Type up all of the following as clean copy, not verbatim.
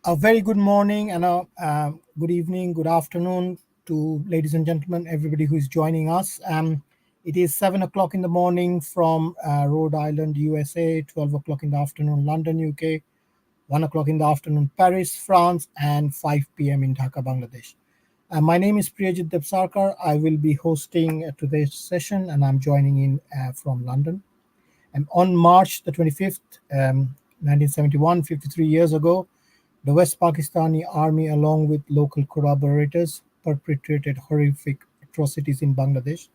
A very good morning and a good evening, good afternoon to ladies and gentlemen, everybody who is joining us. It is 7 o'clock in the morning from Rhode Island, USA, 12 o'clock in the afternoon, London, UK, 1 o'clock in the afternoon, Paris, France, and 5 p.m. in Dhaka, Bangladesh. My name is Priyajit DebSarkar. I will be hosting today's session and I'm joining in from London. And on March the 25th, 1971, 53 years ago, the West Pakistani Army, along with local collaborators, perpetrated horrific atrocities in Bangladesh.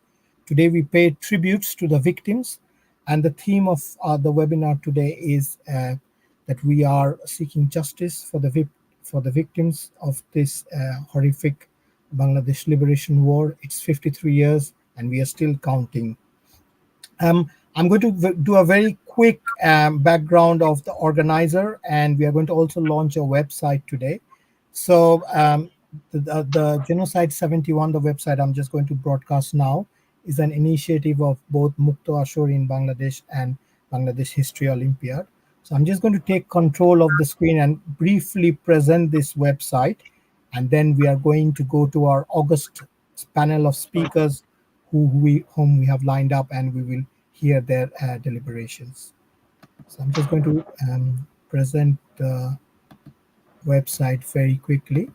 Today, we pay tributes to the victims, and the theme of the webinar today is that we are seeking justice for the victims of this horrific Bangladesh Liberation War. It's 53 years, and we are still counting. I'm going to do a very quick background of the organizer, and we are going to also launch a website today. So the Genocide 71, the website I'm just going to broadcast now, is an initiative of both Mukto Ashur in Bangladesh and Bangladesh History Olympiad. So I'm just going to take control of the screen and briefly present this website, and then we are going to go to our August panel of speakers whom we have lined up, and we will hear their deliberations. So I'm just going to present the website very quickly.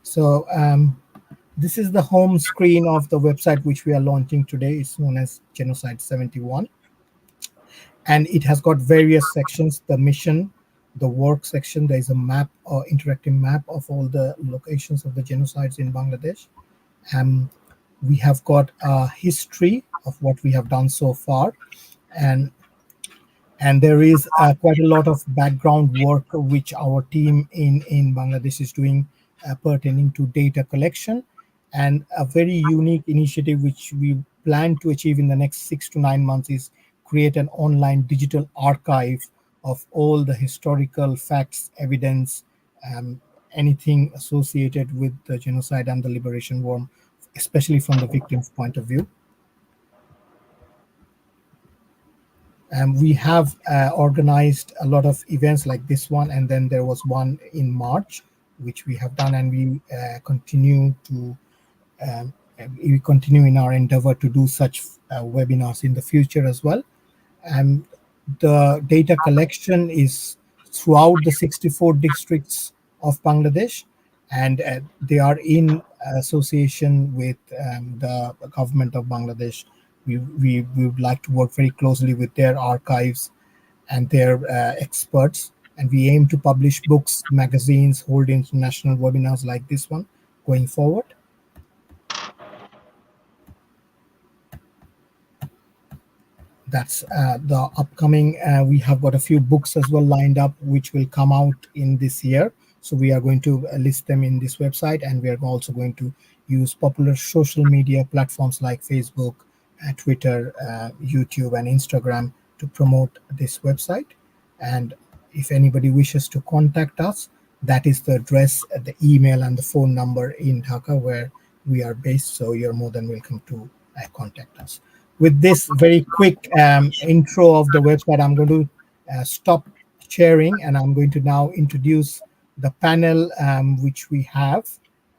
So this is the home screen of the website which we are launching today. It's known as Genocide 71. And it has got various sections, the mission, the work section. There is a map or interactive map of all the locations of the genocides in Bangladesh. We have got a history of what we have done so far, and there is quite a lot of background work which our team in Bangladesh is doing pertaining to data collection, and a very unique initiative which we plan to achieve in the next 6 to 9 months is create an online digital archive of all the historical facts, evidence, anything associated with the genocide and the liberation war, especially from the victim's point of view. We have organized a lot of events like this one, and then there was one in March, which we have done, and we continue in our endeavor to do such webinars in the future as well. The data collection is throughout the 64 districts of Bangladesh, and they are in association with the government of Bangladesh. We would like to work very closely with their archives and their experts, and we aim to publish books, magazines, hold international webinars like this one going forward. That's the upcoming. We have got a few books as well lined up, which will come out in this year. So we are going to list them in this website, and we are also going to use popular social media platforms like Facebook, Twitter, YouTube, and Instagram to promote this website. And if anybody wishes to contact us, that is the address, the email, and the phone number in Dhaka where we are based. So you're more than welcome to contact us. With this very quick intro of the website, I'm going to stop sharing, and I'm going to now introduce the panel which we have.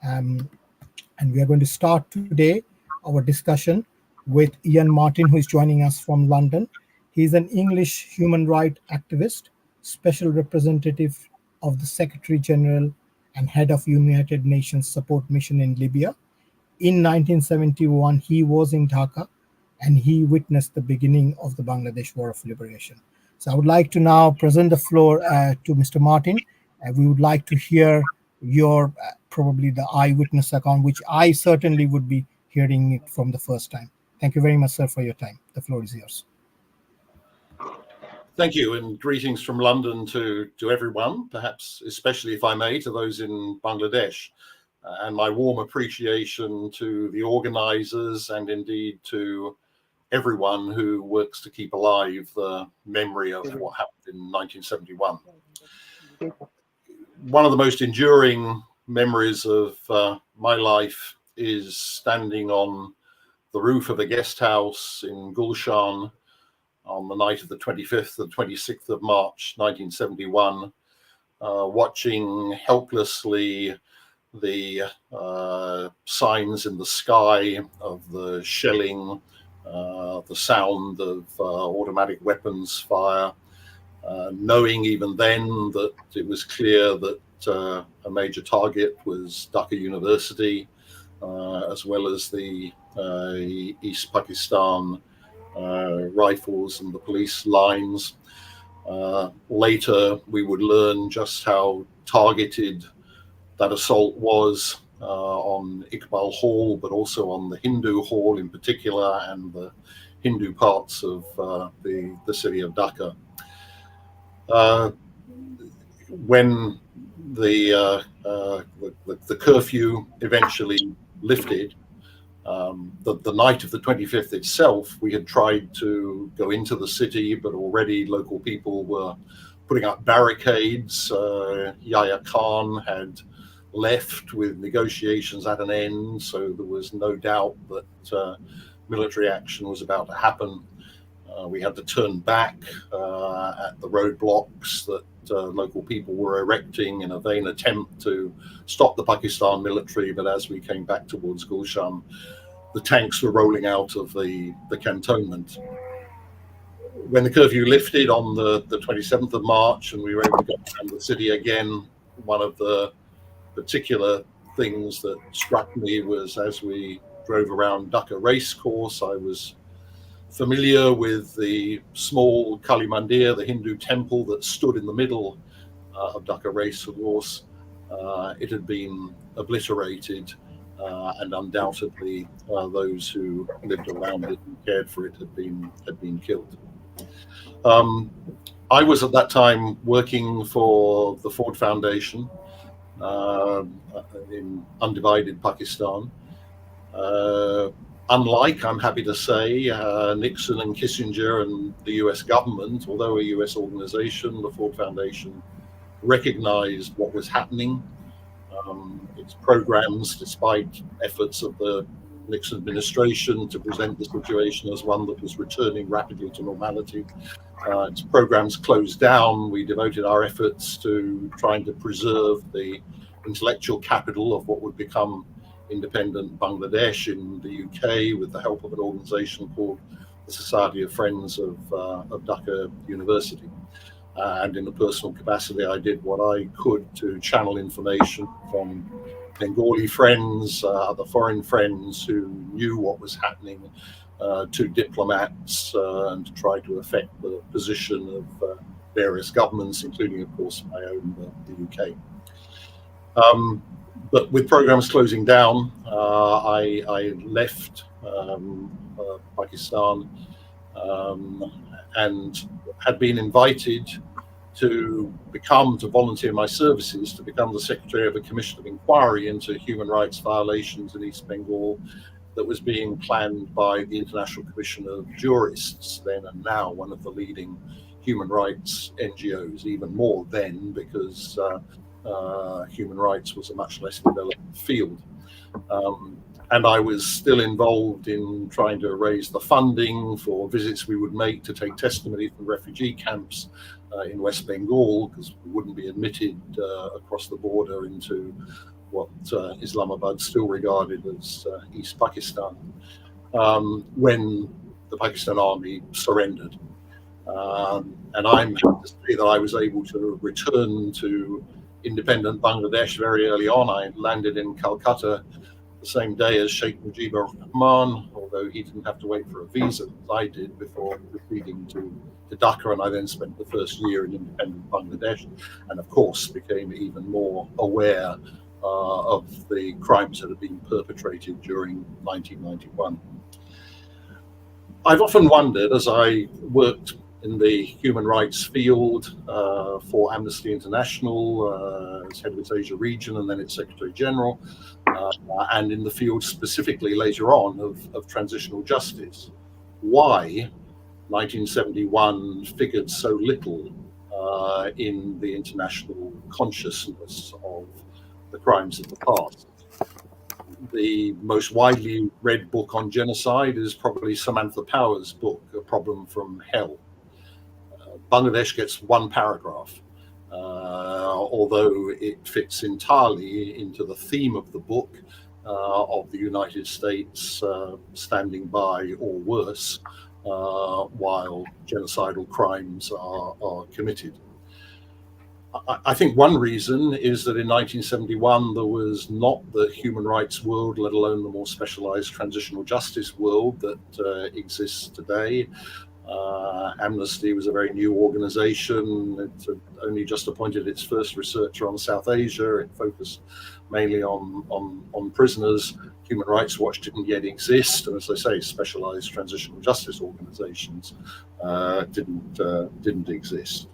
And we are going to start today our discussion with Ian Martin, who is joining us from London. He's an English human rights activist, special representative of the Secretary General and head of United Nations Support Mission in Libya. In 1971, he was in Dhaka, and he witnessed the beginning of the Bangladesh War of Liberation. So I would like to now present the floor to Mr. Martin. We would like to hear your probably the eyewitness account, which I certainly would be hearing it from the first time. Thank you very much, sir, for your time. The floor is yours. Thank you, and greetings from London to everyone, perhaps especially, if I may, to those in Bangladesh, and my warm appreciation to the organisers and indeed to everyone who works to keep alive the memory of what happened in 1971. One of the most enduring memories of my life is standing on the roof of a guest house in Gulshan on the night of the 25th and 26th of March 1971, watching helplessly the signs in the sky of the shelling, the sound of automatic weapons fire, knowing even then that it was clear that a major target was Dhaka University, as well as the East Pakistan rifles and the police lines. Later, we would learn just how targeted that assault was on Iqbal Hall, but also on the Hindu Hall in particular, and the Hindu parts of the city of Dhaka. When the curfew eventually lifted, the night of the 25th itself, we had tried to go into the city, but already local people were putting up barricades. Yahya Khan had left with negotiations at an end, so there was no doubt that military action was about to happen. We had to turn back at the roadblocks that local people were erecting in a vain attempt to stop the Pakistan military, but as we came back towards Gulshan, the tanks were rolling out of the cantonment. When the curfew lifted on the 27th of March and we were able to go around the city again, one of the particular things that struck me was as we drove around Dhaka Racecourse, I was familiar with the small Kali Mandir, the Hindu temple that stood in the middle of Dhaka Racecourse. It had been obliterated, and undoubtedly those who lived around it and cared for it had been killed. I was at that time working for the Ford Foundation in undivided Pakistan. Unlike, I'm happy to say, Nixon and Kissinger and the US government, although a US organization, the Ford Foundation recognized what was happening. Its programs, despite efforts of the Nixon administration to present the situation as one that was returning rapidly to normality, its programs closed down. We devoted our efforts to trying to preserve the intellectual capital of what would become independent Bangladesh in the UK with the help of an organization called the Society of Friends of Dhaka University. And in a personal capacity, I did what I could to channel information from Bengali friends, other foreign friends who knew what was happening, to diplomats, and to try to affect the position of various governments, including, of course, my own, the UK. But with programs closing down, I left Pakistan and had been invited to volunteer my services to become the secretary of a commission of inquiry into human rights violations in East Bengal that was being planned by the International Commission of Jurists, then and now one of the leading human rights NGOs, even more then because human rights was a much less developed field. And I was still involved in trying to raise the funding for visits we would make to take testimony from refugee camps in West Bengal, because we wouldn't be admitted across the border into what Islamabad still regarded as East Pakistan, when the Pakistan army surrendered. And I'm happy to say that I was able to return to independent Bangladesh very early on. I landed in Calcutta the same day as Sheikh Mujibur Rahman, although he didn't have to wait for a visa as I did before proceeding to Dhaka, and I then spent the first year in independent Bangladesh, and of course became even more aware of the crimes that had been perpetrated during 1991. I've often wondered, as I worked in the human rights field for Amnesty International as head of its Asia region and then its Secretary General, and in the field specifically later on of transitional justice, why 1971 figured so little in the international consciousness of the crimes of the past. The most widely read book on genocide is probably Samantha Power's book, A Problem from Hell. Bangladesh gets one paragraph, although it fits entirely into the theme of the book of the United States standing by or worse while genocidal crimes are committed. I think one reason is that in 1971 there was not the human rights world, let alone the more specialized transitional justice world that exists today. Amnesty was a very new organization. It had only just appointed its first researcher on South Asia. It focused mainly on prisoners. Human Rights Watch didn't yet exist, and as I say, specialized transitional justice organizations didn't exist.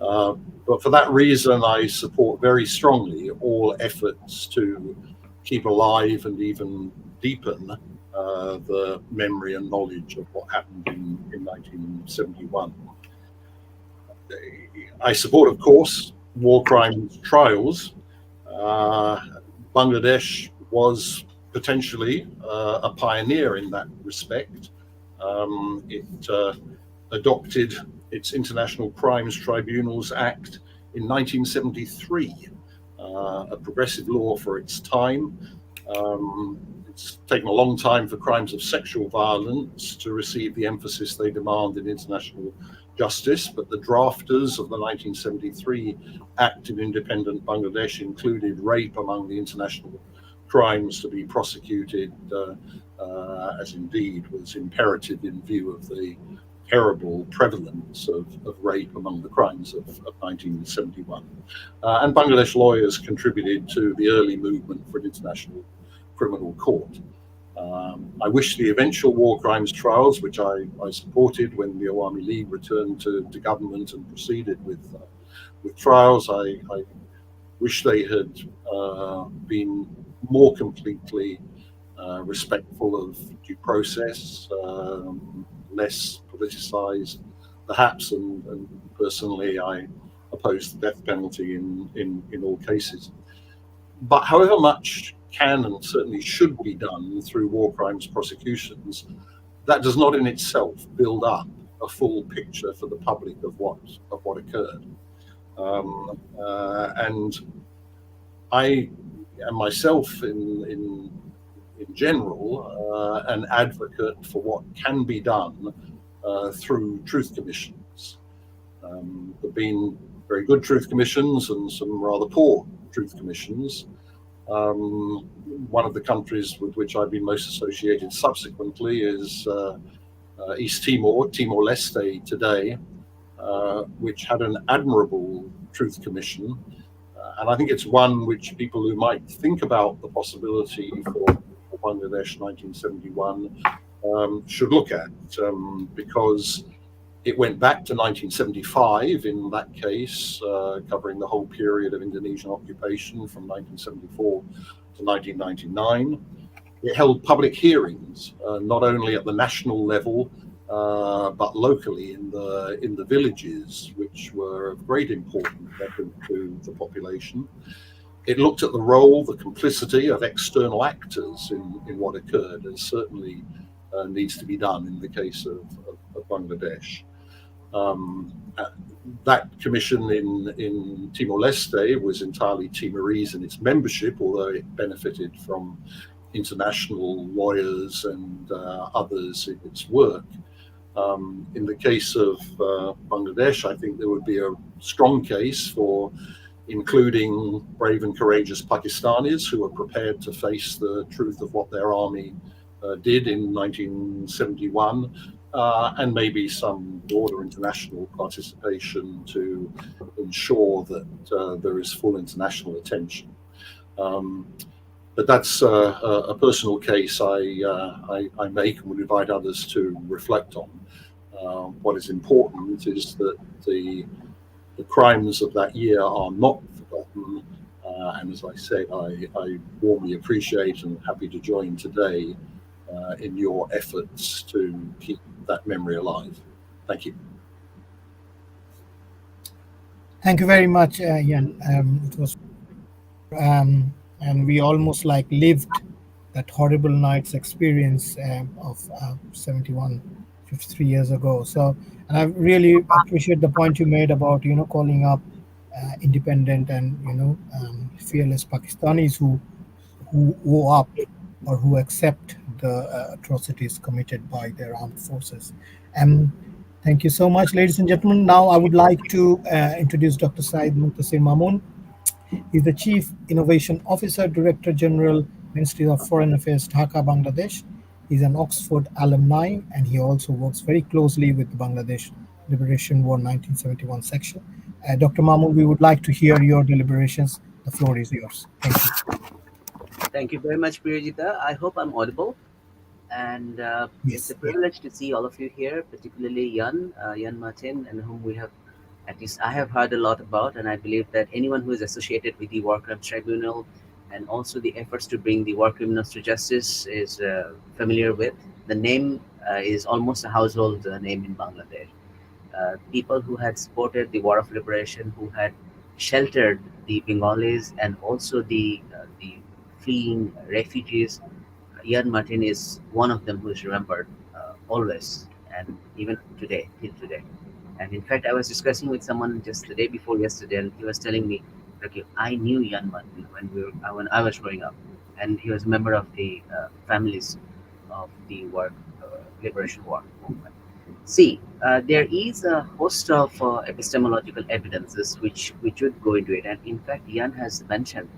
But for that reason, I support very strongly all efforts to keep alive and even deepen the memory and knowledge of what happened in 1971. I support, of course, war crimes trials. Bangladesh was potentially a pioneer in that respect. It adopted its International Crimes Tribunals Act in 1973, a progressive law for its time. It's taken a long time for crimes of sexual violence to receive the emphasis they demand in international justice, but the drafters of the 1973 Act in independent Bangladesh included rape among the international crimes to be prosecuted, as indeed was imperative in view of the terrible prevalence of rape among the crimes of 1971. And Bangladesh lawyers contributed to the early movement for an international criminal court. I wish the eventual war crimes trials, which I supported when the Awami League returned to government and proceeded with trials, I wish they had been more completely respectful of due process, less politicized, perhaps, and personally I oppose the death penalty in all cases. But however much can and certainly should be done through war crimes prosecutions, that does not in itself build up a full picture for the public of what occurred. And I am myself in general an advocate for what can be done through truth commissions. There have been very good truth commissions and some rather poor truth commissions. One of the countries with which I've been most associated subsequently is East Timor, Timor-Leste today, which had an admirable truth commission. And I think it's one which people who might think about the possibility for Bangladesh 1971 should look at, because it went back to 1975 in that case, covering the whole period of Indonesian occupation from 1974 to 1999. It held public hearings, not only at the national level, but locally in the villages, which were of great importance to the population. It looked at the role, the complicity of external actors in what occurred, and certainly needs to be done in the case of Bangladesh. That commission in Timor-Leste was entirely Timorese in its membership, although it benefited from international lawyers and others in its work. In the case of Bangladesh, I think there would be a strong case for including brave and courageous Pakistanis who were prepared to face the truth of what their army did in 1971, and maybe some broader international participation to ensure that there is full international attention. But that's a personal case I make and would invite others to reflect on. What is important is that the crimes of that year are not forgotten. And as I said, I warmly appreciate and happy to join today in your efforts to keep that memory alive. Thank you. Thank you very much, Ian. It was, and we almost like lived that horrible night's experience of 53 years ago. So, and I really appreciate the point you made about calling up independent and fearless Pakistanis who owe up or who accept the atrocities committed by their armed forces. Thank you so much, ladies and gentlemen. Now I would like to introduce Dr. Syed Muntasir Mamun. He's the Chief Innovation Officer, Director General, Ministry of Foreign Affairs, Dhaka, Bangladesh. He's an Oxford alumni, and he also works very closely with the Bangladesh Liberation War 1971 section. Dr. Mamun, we would like to hear your deliberations. The floor is yours. Thank you. Thank you very much, Priyajit. I hope I'm audible. And it's a privilege to see all of you here, particularly Jan Martin, and whom we have, at least I have heard a lot about, and I believe that anyone who is associated with the War Crimes Tribunal and also the efforts to bring the war criminals to justice is familiar with. The name is almost a household name in Bangladesh. People who had supported the War of Liberation, who had sheltered the Bengalis and also the fleeing refugees. Jan Martin is one of them who is remembered always, and even today, till today. And in fact, I was discussing with someone just the day before yesterday, and he was telling me, okay, I knew Jan Martin when I was growing up, and he was a member of the families of the Liberation War movement. See, there is a host of epistemological evidences which would go into it, and in fact, Jan has mentioned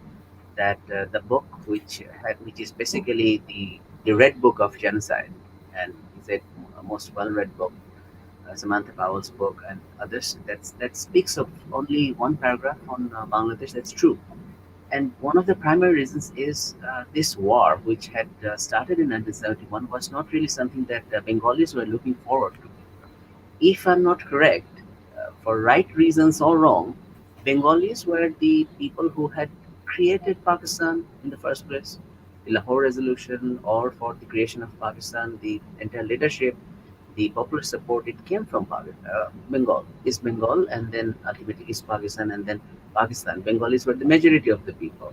that the book, which is basically the Red Book of Genocide, and it's a most well-read book, Samantha Powell's book and others, that speaks of only one paragraph on Bangladesh. That's true. And one of the primary reasons is this war, which had started in 1971, was not really something that Bengalis were looking forward to. If I'm not correct, for right reasons or wrong, Bengalis were the people who had created Pakistan in the first place, the Lahore Resolution, or for the creation of Pakistan, the entire leadership, the popular support, it came from Bengal, East Bengal, and then ultimately East Pakistan, and then Pakistan. Bengalis were the majority of the people.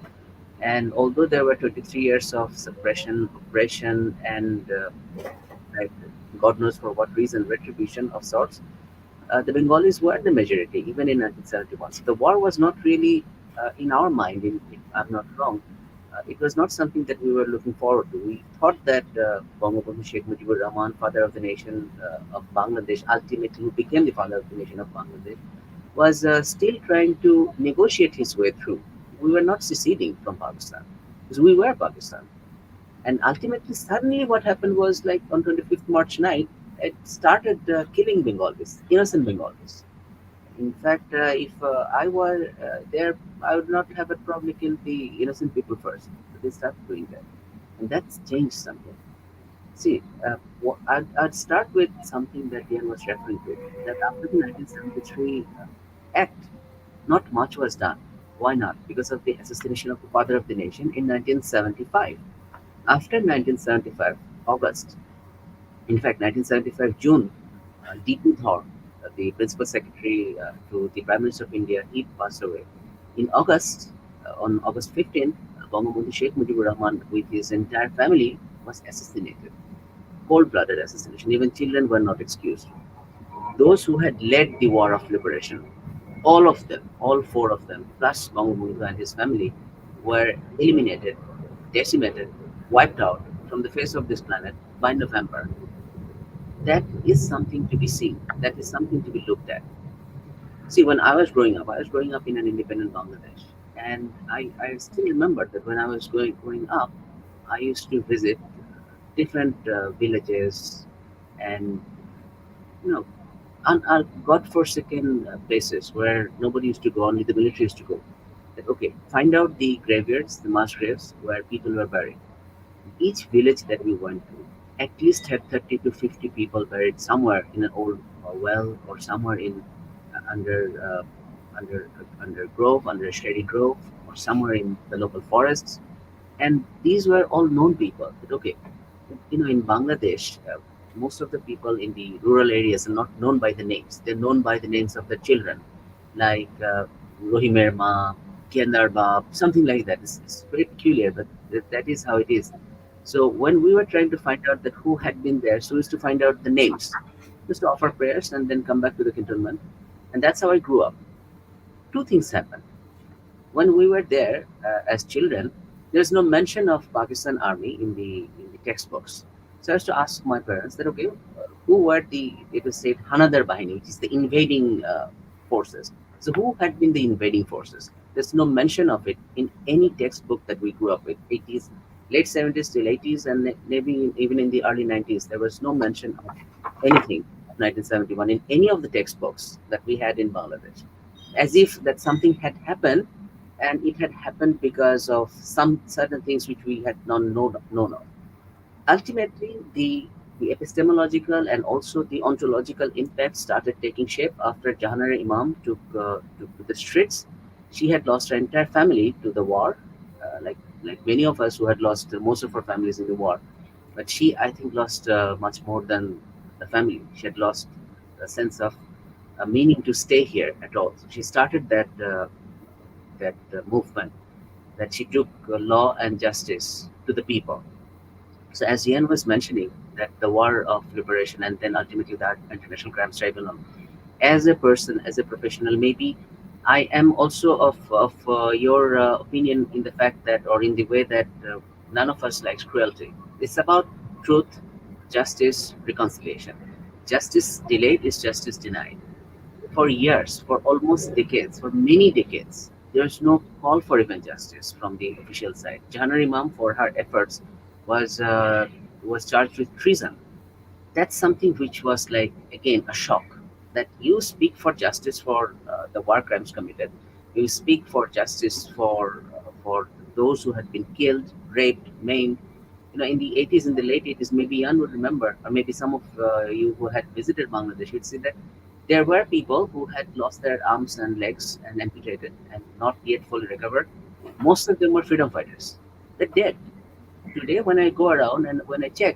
And although there were 23 years of suppression, oppression, and like, God knows for what reason, retribution of sorts, the Bengalis were the majority, even in 1971. So the war was not really in our mind, if I'm not wrong, it was not something that we were looking forward to. We thought that Bangabandhu Sheikh Mujibur Rahman, father of the nation of Bangladesh, ultimately who became the father of the nation of Bangladesh, was still trying to negotiate his way through. We were not seceding from Pakistan, because we were Pakistan. And ultimately, suddenly what happened was, like on 25th March night, it started killing Bengalis, innocent Bengalis. In fact, if I were there, I would not have probably killed the innocent people first. But they started doing that. And that's changed something. See, I'd start with something that Ian was referring to, that after the 1973 act, not much was done. Why not? Because of the assassination of the father of the nation in 1975. After 1975, August, in fact, 1975 June, D.P. Dhar, the principal secretary to the Prime Minister of India, he passed away. In August, on August 15th, Bangabandhu Sheikh Mujibur Rahman, with his entire family, was assassinated. Cold-blooded assassination. Even children were not excused. Those who had led the War of Liberation, all of them, all four of them, plus Bangabandhu and his family, were eliminated, decimated, wiped out from the face of this planet by November. That is something to be seen. That is something to be looked at. See, when I was growing up in an independent Bangladesh. And I still remember that when I was growing up, I used to visit different villages and you know, God-forsaken places where nobody used to go, only the military used to go. That, okay, find out the graveyards, the mass graves where people were buried. Each village that we went to at least had 30 to 50 people buried somewhere in an old well, or somewhere in under grove, under a shady grove, or somewhere in the local forests. And these were all known people. But okay, in Bangladesh, most of the people in the rural areas are not known by the names. They're known by the names of the children, like Rohimer Ma, Kiandar Bab, something like that. It's very peculiar, but that is how it is. So when we were trying to find out that who had been there, so we used to find out the names, just to offer prayers and then come back to the cantonment. And that's how I grew up. Two things happened. When we were there as children, there's no mention of Pakistan Army in the textbooks. So I used to ask my parents that, okay, who were the, it was said Hanadar Bahini, which is the invading forces. So who had been the invading forces? There's no mention of it in any textbook that we grew up with. 80s, late 70s till 80s, and maybe even in the early 90s, there was no mention of anything of 1971 in any of the textbooks that we had in Bangladesh. As if that something had happened, and it had happened because of some certain things which we had not known of. Ultimately, the epistemological and also the ontological impact started taking shape after Jahanara Imam took to the streets. She had lost her entire family to the war, like many of us who had lost most of our families in the war. But she, I think, lost much more than the family. She had lost a sense of meaning to stay here at all. So she started that movement, that she took law and justice to the people. So as Ian was mentioning, that the war of liberation and then ultimately that International Crimes Tribunal, as a person, as a professional, maybe I am also of your opinion in the fact that, or in the way that none of us likes cruelty. It's about truth, justice, reconciliation. Justice delayed is justice denied. For years, for almost decades, for many decades, there's no call for even justice from the official side. Jahanari Imam, for her efforts, was uh, was charged with treason. That's something which was like, again, a shock. That you speak for justice for the war crimes committed, you speak for justice for those who had been killed, raped, maimed. In the 80s, in the late 80s, maybe Jan would remember, or maybe some of you who had visited Bangladesh would see that there were people who had lost their arms and legs and amputated and not yet fully recovered. Most of them were freedom fighters. They're dead. Today, when I go around and when I check,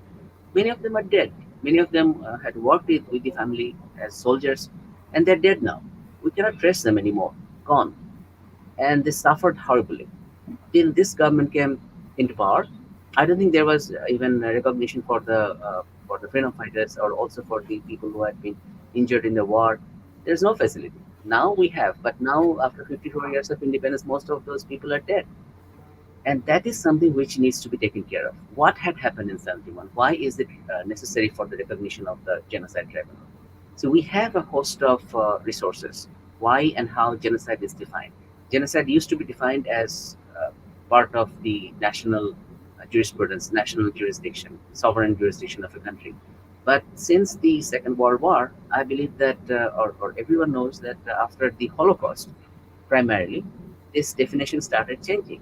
many of them are dead. Many of them had worked with the family as soldiers, and they're dead now. We cannot trace them anymore. Gone. And they suffered horribly. Till this government came into power, I don't think there was even a recognition for the freedom fighters, or also for the people who had been injured in the war. There's no facility. Now we have, but now after 54 years of independence, most of those people are dead. And that is something which needs to be taken care of. What had happened in 71? Why is it necessary for the recognition of the genocide tribunal? So we have a host of resources. Why and how genocide is defined? Genocide used to be defined as part of the national jurisprudence, national jurisdiction, sovereign jurisdiction of a country. But since the Second World War, I believe that, or everyone knows that after the Holocaust, primarily, this definition started changing.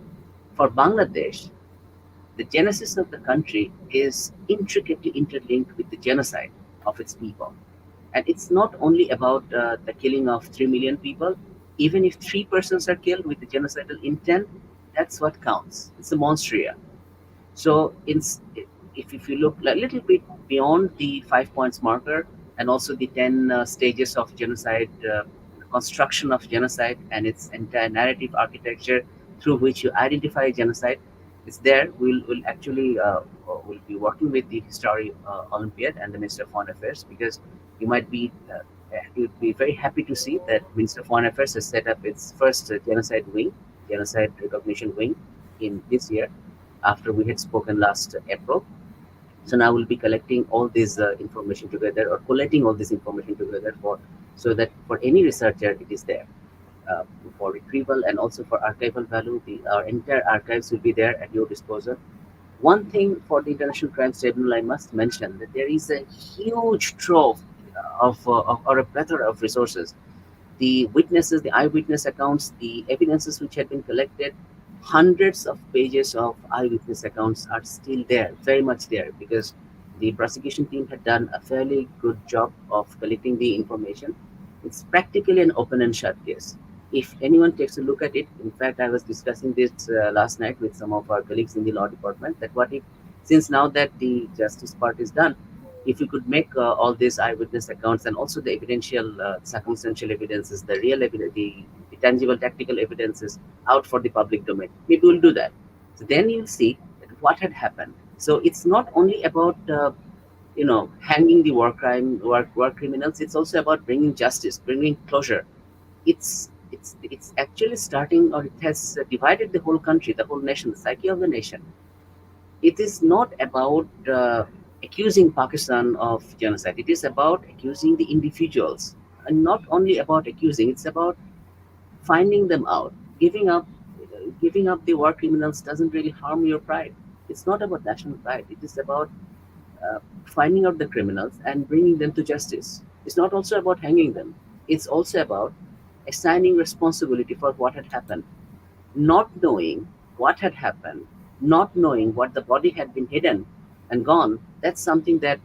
For Bangladesh, the genesis of the country is intricately interlinked with the genocide of its people. And it's not only about the killing of 3 million people. Even if three persons are killed with the genocidal intent, that's what counts. It's a monstria. So, if you look a little bit beyond the 5 points marker, and also the 10 stages of genocide, construction of genocide, and its entire narrative architecture through which you identify genocide, it's there. We'll actually will be working with the History Olympiad and the Minister of Foreign Affairs, because you might be you'd be very happy to see that Minister of Foreign Affairs has set up its first genocide wing, genocide recognition wing, in this year, after we had spoken last April. So now we'll be collecting all this information together, or collating all this information together, so that for any researcher it is there for retrieval and also for archival value. Our entire archives will be there at your disposal. One thing for the International Crimes Tribunal, I must mention that there is a huge trove, or a plethora of resources. The witnesses, the eyewitness accounts, the evidences which had been collected, hundreds of pages of eyewitness accounts are still there, very much there, because the prosecution team had done a fairly good job of collecting the information. It's practically an open and shut case. If anyone takes a look at it, in fact, I was discussing this last night with some of our colleagues in the law department, that what if, since now that the justice part is done, if we could make all these eyewitness accounts and also the evidential, circumstantial evidences, the real evidence, the tangible, tactical evidences out for the public domain, maybe we'll do that. So then you'll see that what had happened. So it's not only about hanging the war criminals. It's also about bringing justice, bringing closure. It's actually starting, or it has divided the whole country, the whole nation, the psyche of the nation. It is not about accusing Pakistan of genocide. It is about accusing the individuals, and not only about accusing. It's about finding them out. Giving up the war criminals doesn't really harm your pride. It's not about national pride. It is about finding out the criminals and bringing them to justice. It's not also about hanging them. It's also about assigning responsibility for what had happened. Not knowing what had happened, not knowing what the body had been hidden and gone, that's something that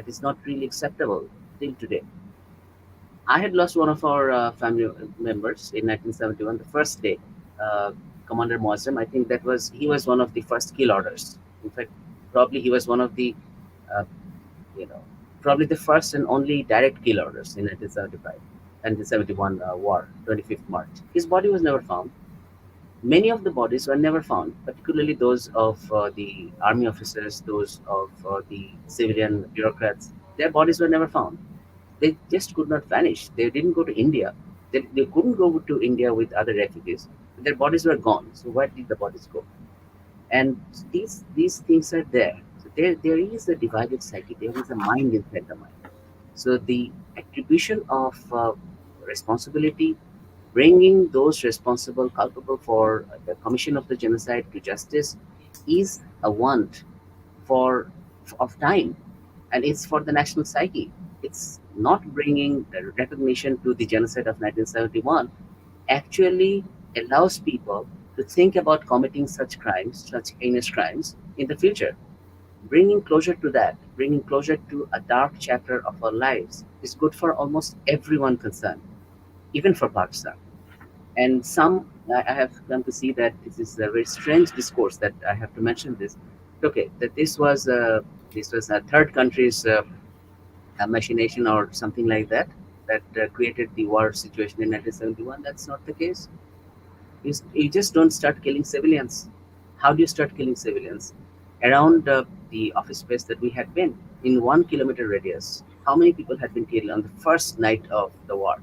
is not really acceptable till today. I had lost one of our family members in 1971, the first day. Commander Moazem, I think he was one of the first kill orders. In fact, probably he was one of the, uh, you know, probably the first and only direct kill orders in 1975 and the 71 war, 25th March. His body was never found. Many of the bodies were never found, particularly those of the army officers, those of the civilian bureaucrats. Their bodies were never found. They just could not vanish. They didn't go to India. They couldn't go to India with other refugees. Their bodies were gone. So where did the bodies go? And these things are there. So there is a divided psyche. There is a mind inside the mind. So the attribution of responsibility, bringing those responsible, culpable for the commission of the genocide to justice, is a want for of time, and it's for the national psyche. It's not bringing recognition to the genocide of 1971. Actually, allows people to think about committing such crimes, such heinous crimes in the future. Bringing closure to that, bringing closure to a dark chapter of our lives, is good for almost everyone concerned, even for Pakistan. And I have come to see that this is a very strange discourse that I have to mention this. Okay, that this was a third country's machination or something like that created the war situation in 1971. That's not the case. You just don't start killing civilians. How do you start killing civilians? Around the office space that we had been, in 1 kilometer radius, how many people had been killed on the first night of the war?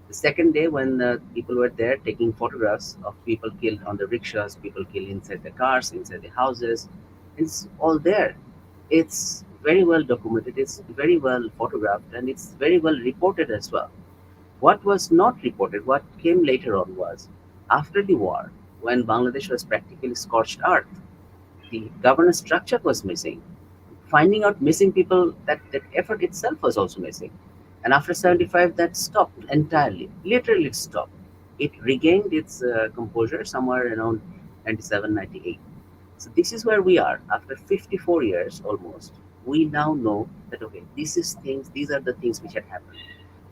The second day, when people were there taking photographs of people killed on the rickshaws, people killed inside the cars, inside the houses, it's all there. It's very well documented, it's very well photographed, and it's very well reported as well. What was not reported, what came later on, was after the war, when Bangladesh was practically scorched earth, the governance structure was missing. Finding out missing people, that effort itself was also missing. And after 75, that stopped entirely. Literally, it stopped. It regained its composure somewhere around 97, 98. So this is where we are. After 54 years almost, we now know that, okay, these are the things which had happened.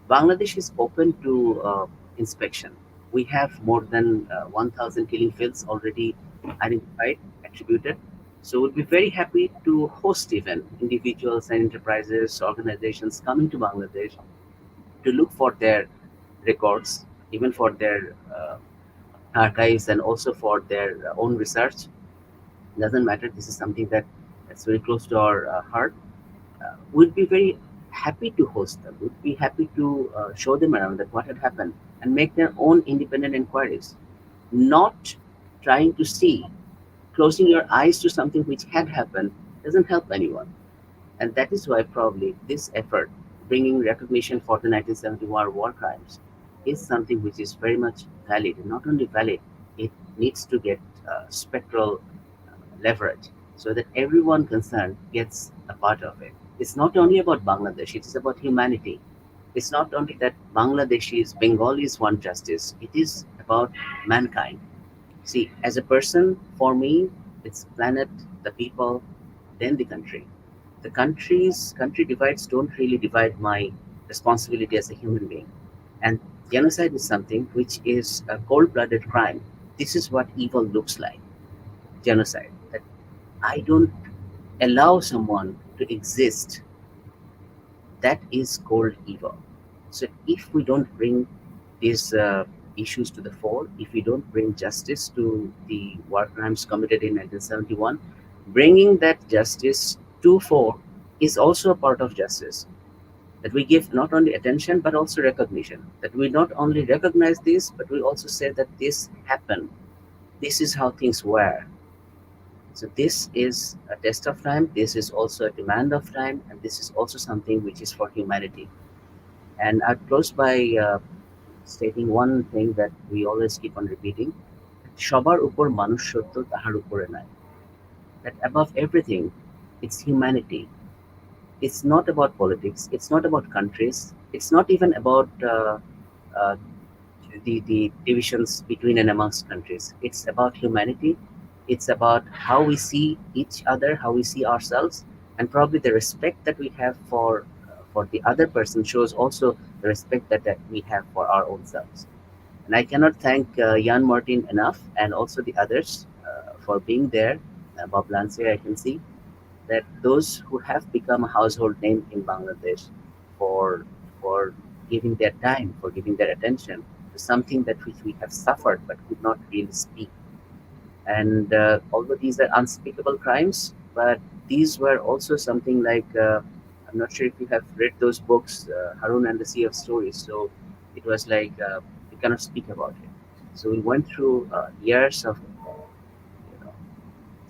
Bangladesh is open to inspection. We have more than 1,000 killing fields already identified, attributed. So we'll be very happy to host even individuals and enterprises, organizations coming to Bangladesh to look for their records, even for their archives and also for their own research. Doesn't matter. This is something that's very close to our heart. We'd be very happy to host them. We'd be happy to show them around that what had happened and make their own independent inquiries, not trying to see. Closing your eyes to something which had happened doesn't help anyone. And that is why probably this effort, bringing recognition for the 1971 war crimes, is something which is very much valid. And not only valid, it needs to get spectral leverage so that everyone concerned gets a part of it. It's not only about Bangladesh, it is about humanity. It's not only that Bangladeshis, Bengalis want justice, it is about mankind. See, as a person, for me, it's planet, the people, then the country. The country divides don't really divide my responsibility as a human being. And genocide is something which is a cold-blooded crime. This is what evil looks like. Genocide. That I don't allow someone to exist. That is cold evil. So if we don't bring these issues to the fore, if we don't bring justice to the war crimes committed in 1971, bringing that justice to fore is also a part of justice. That we give not only attention but also recognition. That we not only recognize this, but we also say that this happened. This is how things were. So this is a test of time. This is also a demand of time, and this is also something which is for humanity. And I'd close by stating one thing that we always keep on repeating: সবার উপর মানুষ সত্য, তাহার উপরে নাই. That above everything, it's humanity. It's not about politics. It's not about countries. It's not even about uh, the divisions between and amongst countries. It's about humanity. It's about how we see each other, how we see ourselves, and probably the respect that we have for the other person shows also the respect that we have for our own selves. And I cannot thank Jan Martin enough, and also the others for being there. Bob Lancia, I can see that those who have become a household name in Bangladesh for giving their time, for giving their attention to something that which we have suffered but could not really speak. And although these are unspeakable crimes, but these were also something like I'm not sure if you have read those books, Harun and the Sea of Stories. So it was like we cannot speak about it. So we went through years of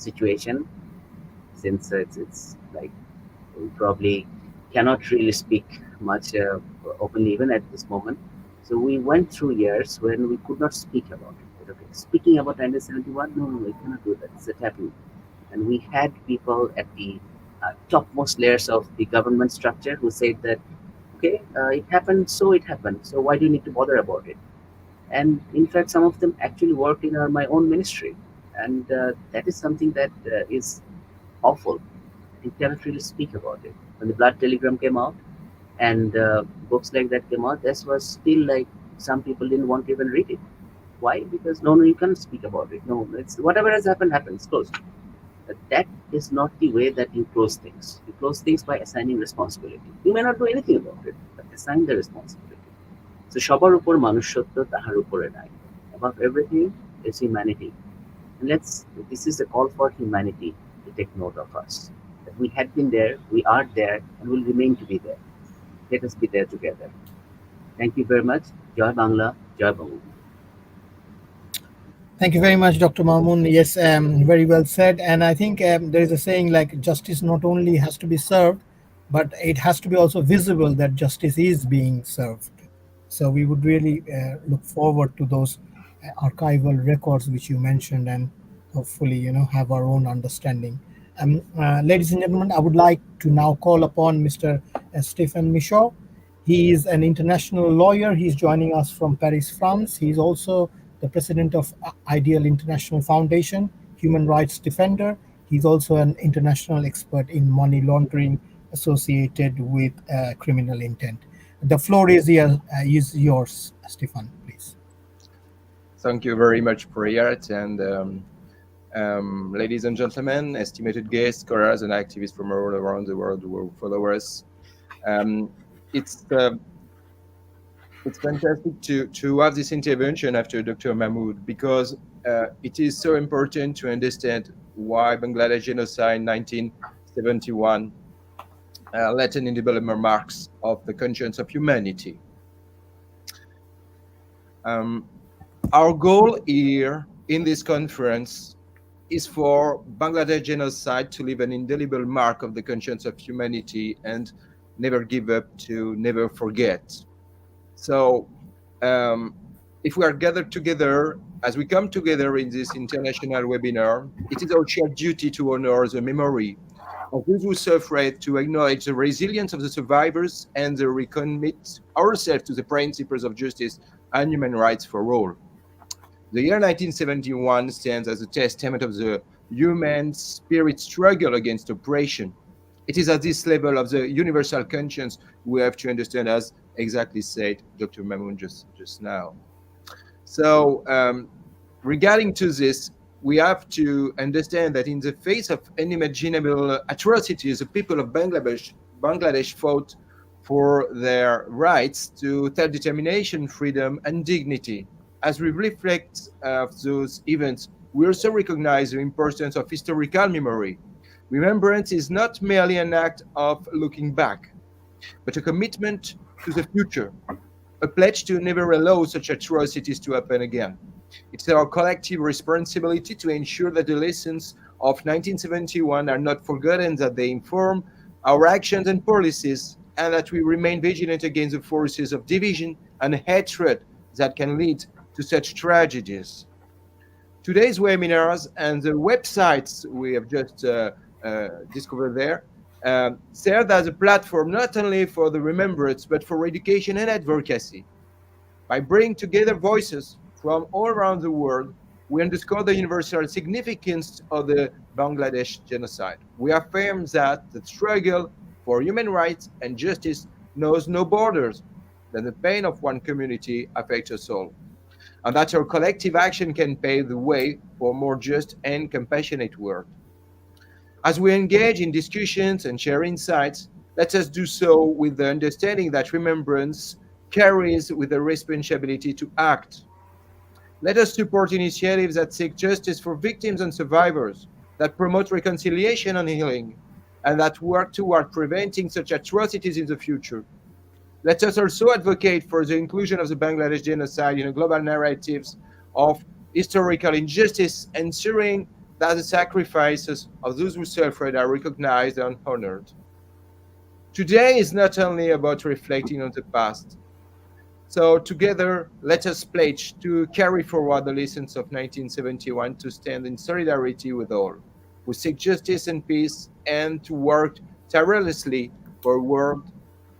situation. Since it's like we probably cannot really speak much openly even at this moment. So we went through years when we could not speak about it. Okay, speaking about 1971, no, we cannot do that. It's a taboo. And we had people at the topmost layers of the government structure who said that, okay, it happened, so it happened. So why do you need to bother about it? And in fact, some of them actually worked in my own ministry. And that is something that is awful. You cannot really speak about it. When the blood telegram came out and books like that came out, this was still like some people didn't want to even read it. Why? Because no, you can't speak about it. No, it's whatever has happened, happens, closed. But that is not the way that you close things. You close things by assigning responsibility. You may not do anything about it, but assign the responsibility. So সবার উপর মানুষ সত্য, তাহার উপরে নাই. Above everything is humanity. And this is a call for humanity to take note of us. That we had been there, we are there, and will remain to be there. Let us be there together. Thank you very much. Jai Bangla, Jai Bangla. Thank you very much, Dr. Mamun. Yes, very well said. And I think there is a saying like justice not only has to be served, but it has to be also visible that justice is being served. So we would really look forward to those archival records which you mentioned, and hopefully, have our own understanding. Ladies and gentlemen, I would like to now call upon Mr. Stephen Michaud. He is an international lawyer. He's joining us from Paris, France. He's also the president of Ideal International Foundation, human rights defender. He's also an international expert in money laundering associated with criminal intent. The floor is yours, Stephen, please. Thank you very much, Priyajit, and ladies and gentlemen, estimated guests, scholars, and activists from all around the world who follow us. It's fantastic to have this intervention after Dr. Mahmoud, because it is so important to understand why Bangladesh genocide in 1971 left an indelible marks of the conscience of humanity. Our goal here in this conference is for Bangladesh genocide to leave an indelible mark of the conscience of humanity and never give up, to never forget. So if we are gathered together, as we come together in this international webinar, it is our shared duty to honor the memory of those who suffered, to acknowledge the resilience of the survivors and to recommit ourselves to the principles of justice and human rights for all. The year 1971 stands as a testament of the human spirit struggle against oppression. It is at this level of the universal conscience we have to understand, as exactly said Dr. Mamun just now. So regarding to this, we have to understand that in the face of unimaginable atrocities, the people of Bangladesh fought for their rights to self-determination, freedom, and dignity. As we reflect those events, we also recognize the importance of historical memory. Remembrance is not merely an act of looking back, but a commitment to the future, a pledge to never allow such atrocities to happen again. It's our collective responsibility to ensure that the lessons of 1971 are not forgotten, that they inform our actions and policies, and that we remain vigilant against the forces of division and hatred that can lead to such tragedies. Today's webinars and the websites we have just discovered there serve as a platform not only for the remembrance, but for education and advocacy. By bringing together voices from all around the world, we underscore the universal significance of the Bangladesh genocide. We affirm that the struggle for human rights and justice knows no borders, that the pain of one community affects us all, and that our collective action can pave the way for a more just and compassionate world. As we engage in discussions and share insights, let us do so with the understanding that remembrance carries with the responsibility to act. Let us support initiatives that seek justice for victims and survivors, that promote reconciliation and healing, and that work toward preventing such atrocities in the future. Let us also advocate for the inclusion of the Bangladesh genocide in the global narratives of historical injustice, ensuring that the sacrifices of those who suffered are recognized and honored. Today is not only about reflecting on the past. So together, let us pledge to carry forward the lessons of 1971, to stand in solidarity with all who seek justice and peace, and to work tirelessly for a world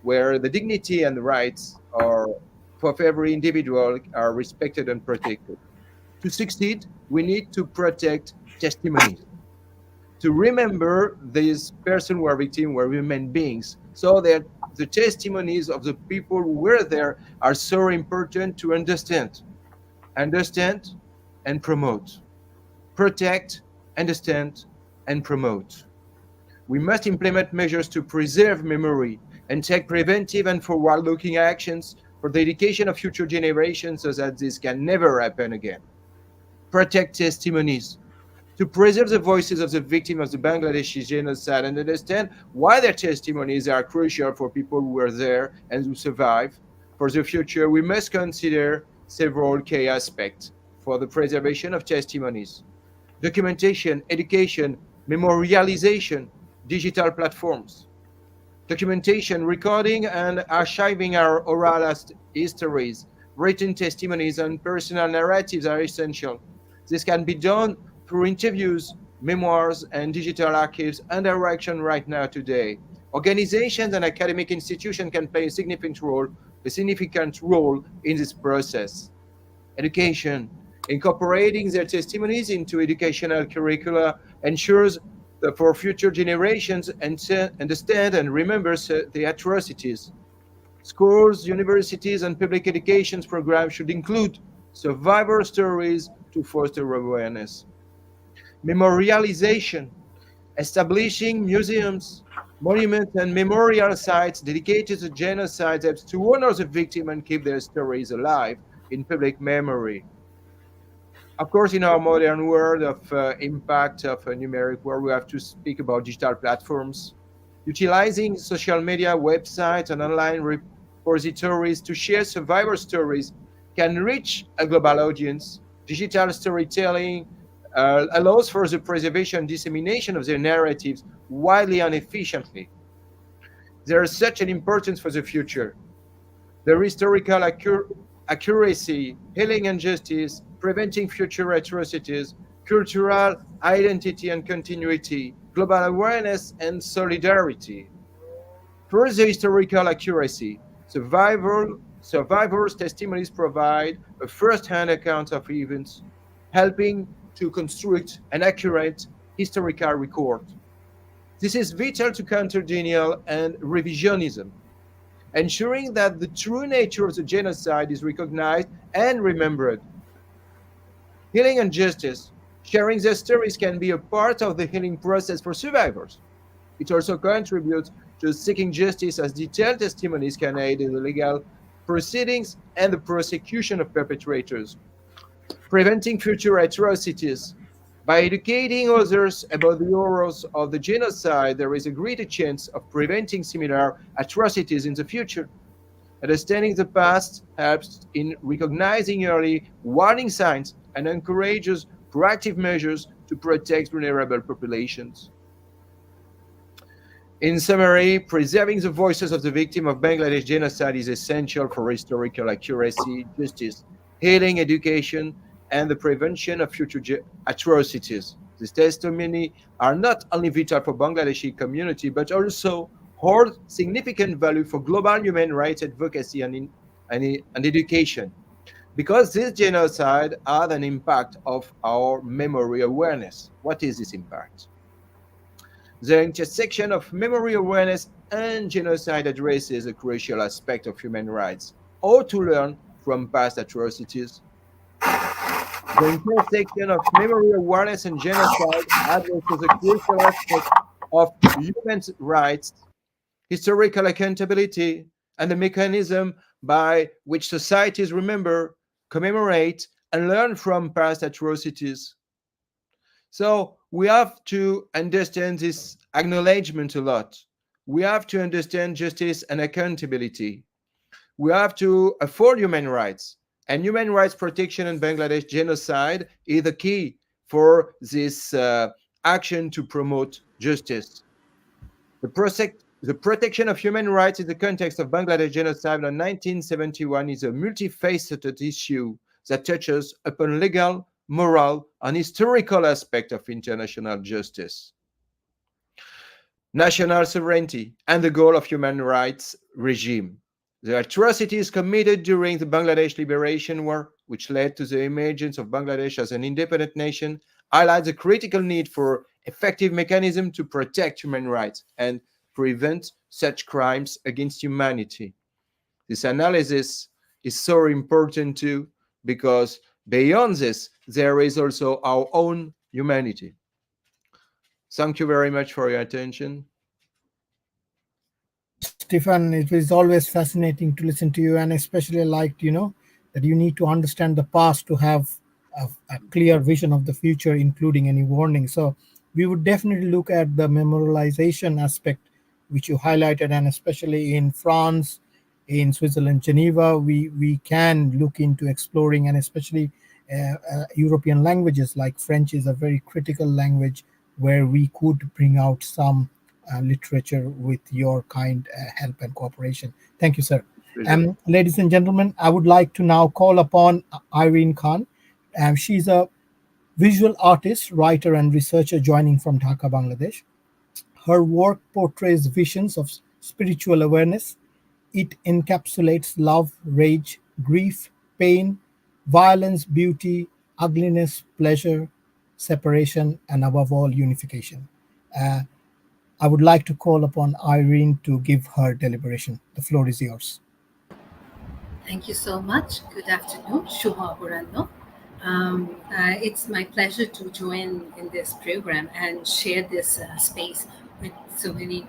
where the dignity and the rights of every individual are respected and protected. To succeed, we need to protect testimonies, to remember these persons who are victims were human beings, so that the testimonies of the people who were there are so important to understand and promote. Protect, understand, and promote. We must implement measures to preserve memory and take preventive and forward-looking actions for the education of future generations, so that this can never happen again. Protect testimonies, to preserve the voices of the victims of the Bangladeshi genocide and understand why their testimonies are crucial for people who were there and who survived. For the future, we must consider several key aspects for the preservation of testimonies: documentation, education, memorialization, digital platforms. Documentation, recording and archiving our oral histories, written testimonies, and personal narratives are essential. This can be done through interviews, memoirs, and digital archives under action right now today. Organizations and academic institutions can play a significant role in this process. Education, incorporating their testimonies into educational curricula ensures that for future generations understand and remember the atrocities. Schools, universities, and public education programs should include survivor stories to foster awareness. Memorialization, establishing museums, monuments, and memorial sites dedicated to genocide helps to honor the victim and keep their stories alive in public memory. Of course, in our modern world of impact of a numeric world, we have to speak about digital platforms. Utilizing social media, websites, and online repositories to share survivor stories can reach a global audience. Digital storytelling allows for the preservation and dissemination of their narratives widely and efficiently. There is such an importance for the future. The historical accuracy, healing and justice, preventing future atrocities, cultural identity and continuity, global awareness and solidarity. Further historical accuracy. Survivors' testimonies provide a first-hand account of events, helping to construct an accurate historical record. This is vital to counter denial and revisionism, ensuring that the true nature of the genocide is recognized and remembered. Healing and justice. Sharing their stories can be a part of the healing process for survivors. It also contributes to seeking justice, as detailed testimonies can aid in the legal proceedings and the prosecution of perpetrators. Preventing future atrocities. By educating others about the horrors of the genocide, there is a greater chance of preventing similar atrocities in the future. Understanding the past helps in recognizing early warning signs and encourages proactive measures to protect vulnerable populations. In summary, preserving the voices of the victims of Bangladesh genocide is essential for historical accuracy, justice, healing, education, and the prevention of future atrocities. These testimonies are not only vital for Bangladeshi community, but also hold significant value for global human rights advocacy and education, because this genocide had an impact of our memory awareness. What is this impact? The intersection of memory awareness and genocide addresses a crucial aspect of human rights: how to learn from past atrocities. The intersection of memory awareness and genocide addresses a crucial aspect of human rights, historical accountability, and the mechanism by which societies remember, commemorate, and learn from past atrocities. So we have to understand this acknowledgement a lot. We have to understand justice and accountability. We have to afford human rights. And human rights protection in Bangladesh genocide is the key for this action to promote justice. The protection of human rights in the context of Bangladesh genocide in 1971 is a multifaceted issue that touches upon legal, moral, and historical aspects of international justice, national sovereignty, and the goal of human rights regime. The atrocities committed during the Bangladesh Liberation War, which led to the emergence of Bangladesh as an independent nation, highlight the critical need for effective mechanisms to protect human rights and prevent such crimes against humanity. This analysis is so important too, because beyond this, there is also our own humanity. Thank you very much for your attention. Stefan, it was always fascinating to listen to you, and especially I liked, that you need to understand the past to have a clear vision of the future, including any warning. So we would definitely look at the memorialization aspect, which you highlighted, and especially in France, in Switzerland, Geneva, we can look into exploring, and especially European languages like French is a very critical language where we could bring out some literature with your kind help and cooperation. Thank you, sir. Ladies and gentlemen, I would like to now call upon Ayreen Khan. She's a visual artist, writer, and researcher joining from Dhaka, Bangladesh. Her work portrays visions of spiritual awareness. It encapsulates love, rage, grief, pain, violence, beauty, ugliness, pleasure, separation, and above all, unification. I would like to call upon Ayreen to give her deliberation. The floor is yours. Thank you so much. Good afternoon. Shubha Apuranno. It's my pleasure to join in this program and share this space with so many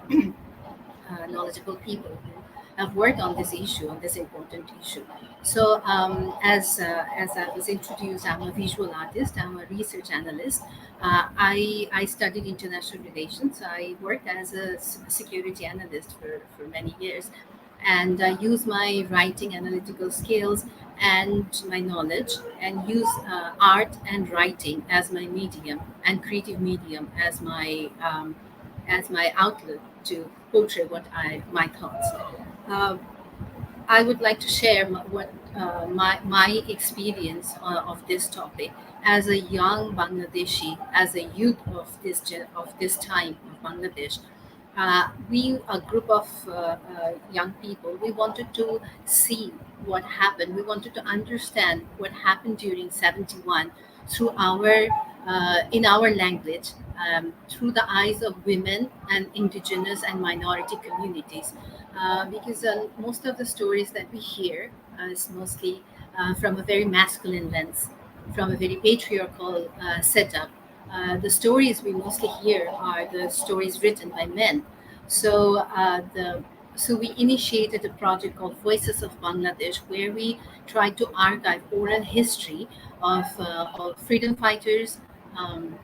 knowledgeable people who have worked on this issue, on this important issue. So, as I was introduced, I'm a visual artist. I'm a research analyst. I studied international relations. I worked as a security analyst for many years, and I use my writing analytical skills and my knowledge, and use art and writing as my medium, and creative medium as my outlet to portray my thoughts. I would like to share what my experience of this topic as a young Bangladeshi, as a youth of this time of Bangladesh. We, a group of young people, we wanted to see what happened. We wanted to understand what happened during 71 through our in our language, through the eyes of women and indigenous and minority communities, because most of the stories that we hear is mostly from a very masculine lens, from a very patriarchal setup. The stories we mostly hear are the stories written by men. So so we initiated a project called Voices of Bangladesh, where we tried to archive oral history of freedom fighters, um,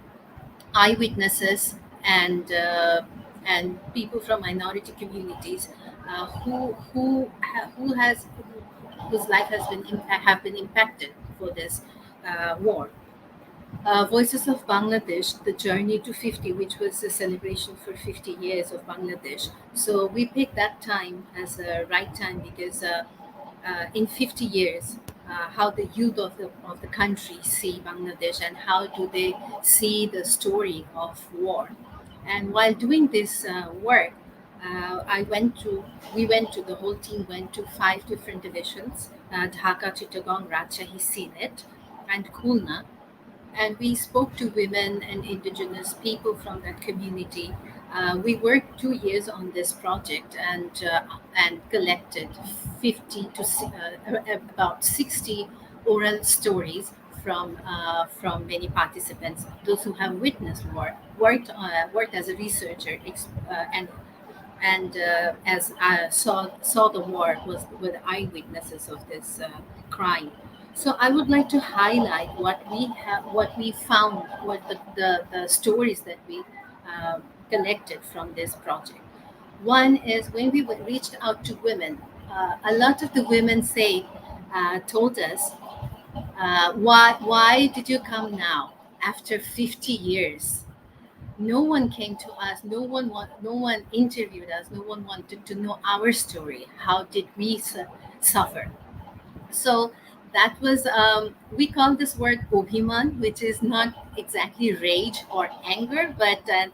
eyewitnesses, and people from minority communities who has whose life has been have been impacted for this war. Voices of Bangladesh, the journey to 50, which was a celebration for 50 years of Bangladesh. So we picked that time as a right time because in 50 years, how the youth of the country see Bangladesh and how do they see the story of war. And while doing this work, the whole team went to 5 different divisions: Dhaka, Chittagong, Rajshahi, Sylhet, and Khulna, and we spoke to women and indigenous people from that community. We worked 2 years on this project and collected 50 to about 60 oral stories from many participants, those who have witnessed war, worked as a researcher, and as saw the war was with eyewitnesses of this crime. So I would like to highlight what we found, what the stories that we collected from this project. One is when we reached out to women, a lot of the women told us, why did you come now after 50 years? No one came to us. No one interviewed us. No one wanted to know our story. How did we suffer? So that was we call this word obhiman, which is not exactly rage or anger, but an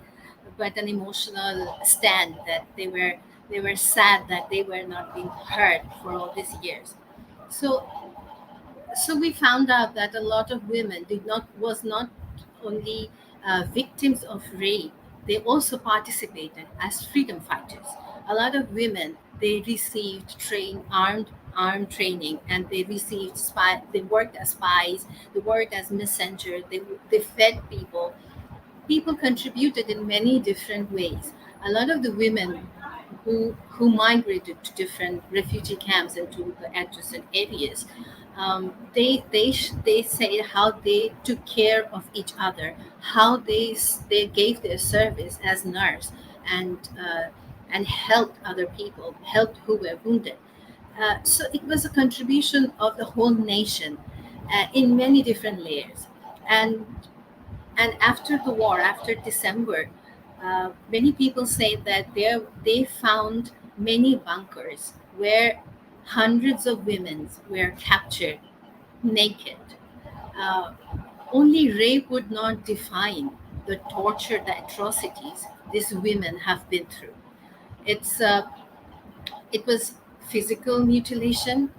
emotional stand that they were sad that they were not being heard for all these years. So so we found out that a lot of women did not was not only victims of rape, they also participated as freedom fighters. A lot of women, they received armed training, and they received they worked as spies, they worked as messengers, they fed people. People contributed in many different ways. A lot of the women who migrated to different refugee camps and to the adjacent areas, they say how they took care of each other, how they gave their service as nurse, and helped other people, helped who were wounded. So it was a contribution of the whole nation in many different layers. And after the war, after December, many people say that they found many bunkers where hundreds of women were captured naked. Uh, Only rape would not define the torture, the atrocities these women have been through. It's it was physical mutilation.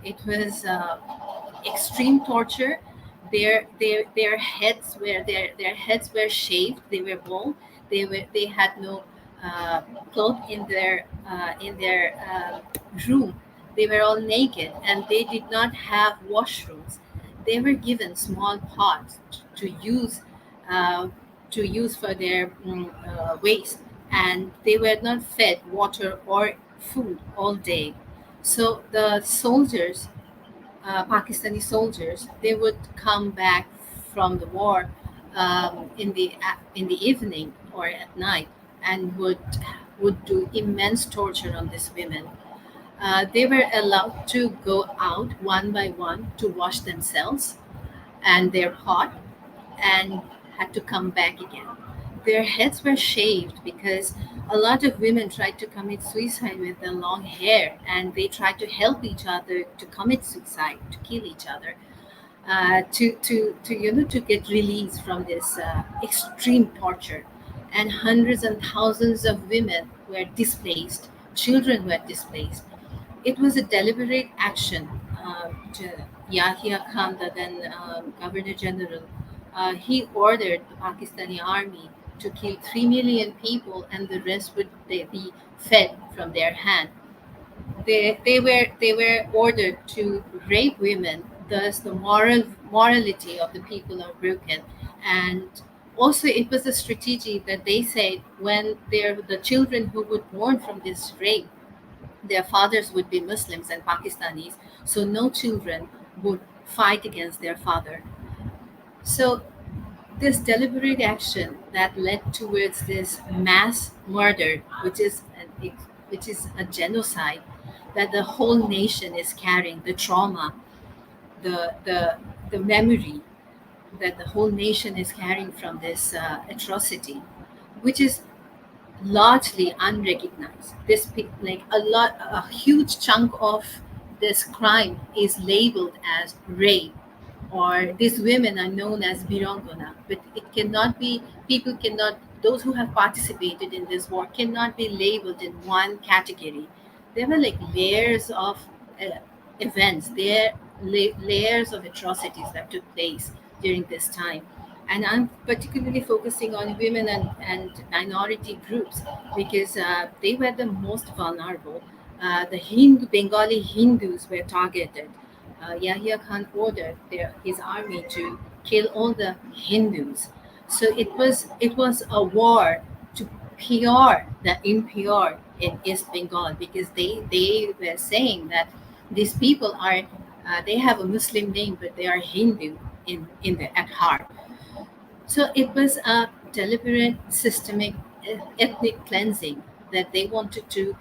It was extreme torture. Their heads were shaved. They were bald. They had no clothes in their room. They were all naked, and they did not have washrooms. They were given small pots uh, to use for their waste, and they were not fed water or food all day. So the soldiers, Pakistani soldiers, they would come back from the war in the evening or at night, and would do immense torture on these women. They were allowed to go out one by one to wash themselves and their pot, and had to come back again. Their heads were shaved because a lot of women tried to commit suicide with their long hair, and they tried to help each other to commit suicide, to kill each other, to get release from this extreme torture. And hundreds and thousands of women were displaced, children were displaced. It was a deliberate action. Yahya Khan, the then Governor General, he ordered the Pakistani army to kill 3 million people, and the rest would be fed from their hand. They were ordered to rape women. Thus, the morality of the people are broken. And also, it was a strategy that they said when the children who would born from this rape, their fathers would be Muslims and Pakistanis, so no children would fight against their father. So this deliberate action that led towards this mass murder, which is a genocide that the whole nation is carrying, the trauma, the memory that the whole nation is carrying from this atrocity, which is largely unrecognized. A huge chunk of this crime is labeled as rape, or these women are known as birangona, but it cannot be. People cannot. Those who have participated in this war cannot be labeled in one category. There were like layers of events. Layers of atrocities that took place during this time. And I'm particularly focusing on women and minority groups because they were the most vulnerable. The Bengali Hindus were targeted. Yahya Khan ordered his army to kill all the Hindus. So it was a war to pure the impure in East Bengal, because they were saying that these people are they have a Muslim name, but they are Hindu at heart. So it was a deliberate, systemic, ethnic cleansing that they wanted to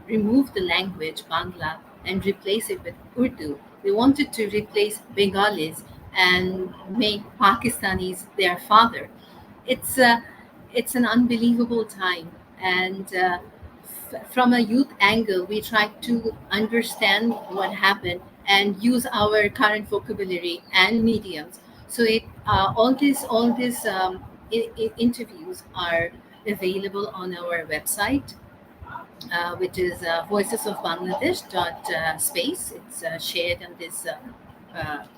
remove the language Bangla and replace it with Urdu. They wanted to replace Bengalis and make Pakistanis their father. It's an unbelievable time, and from a youth angle, we try to understand what happened and use our current vocabulary and mediums. So all these interviews are available on our website, which is voicesofbangladesh.space. It's shared on this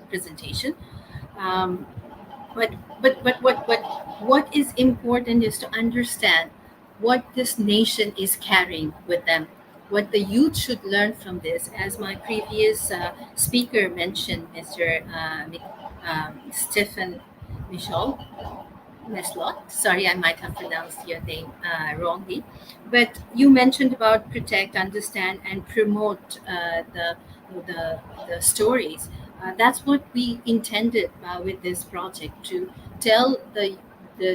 presentation. Um, but what is important is to understand what this nation is carrying with them, what the youth should learn from this. As my previous speaker mentioned, Mr. Stephen Michel, Máchlot. Sorry, I might have pronounced your name wrongly. But you mentioned about protect, understand, and promote the stories. That's what we intended with this project, to tell the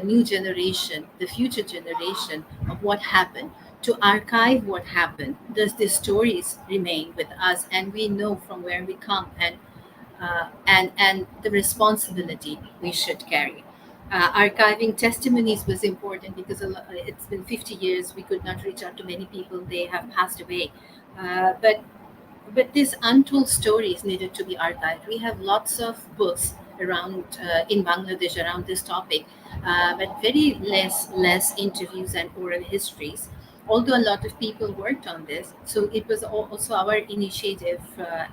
new generation, the future generation, of what happened, to archive what happened. Does these stories remain with us, and we know from where we come, and the responsibility we should carry. Archiving testimonies was important because it's been 50 years. We could not reach out to many people. They have passed away. But these untold stories needed to be archived. We have lots of books around in Bangladesh around this topic, but very less interviews and oral histories. Although a lot of people worked on this, so it was also our initiative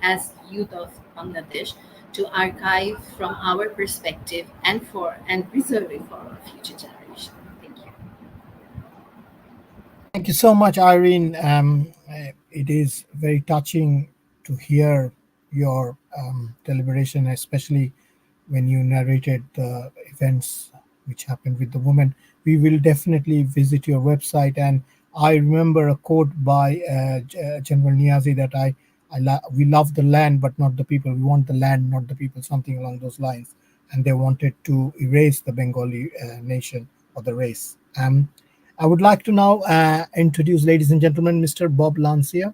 as youth of Bangladesh to archive from our perspective and preserve it for our future generation. Thank you. Thank you so much, Ayreen. It is very touching to hear your deliberation, especially when you narrated the events which happened with the woman. We will definitely visit your website. And I remember a quote by General Niazi that we love the land, but not the people. We want the land, not the people, something along those lines. And they wanted to erase the Bengali nation or the race. I would like to now introduce, ladies and gentlemen, Mr. Bob Lancia,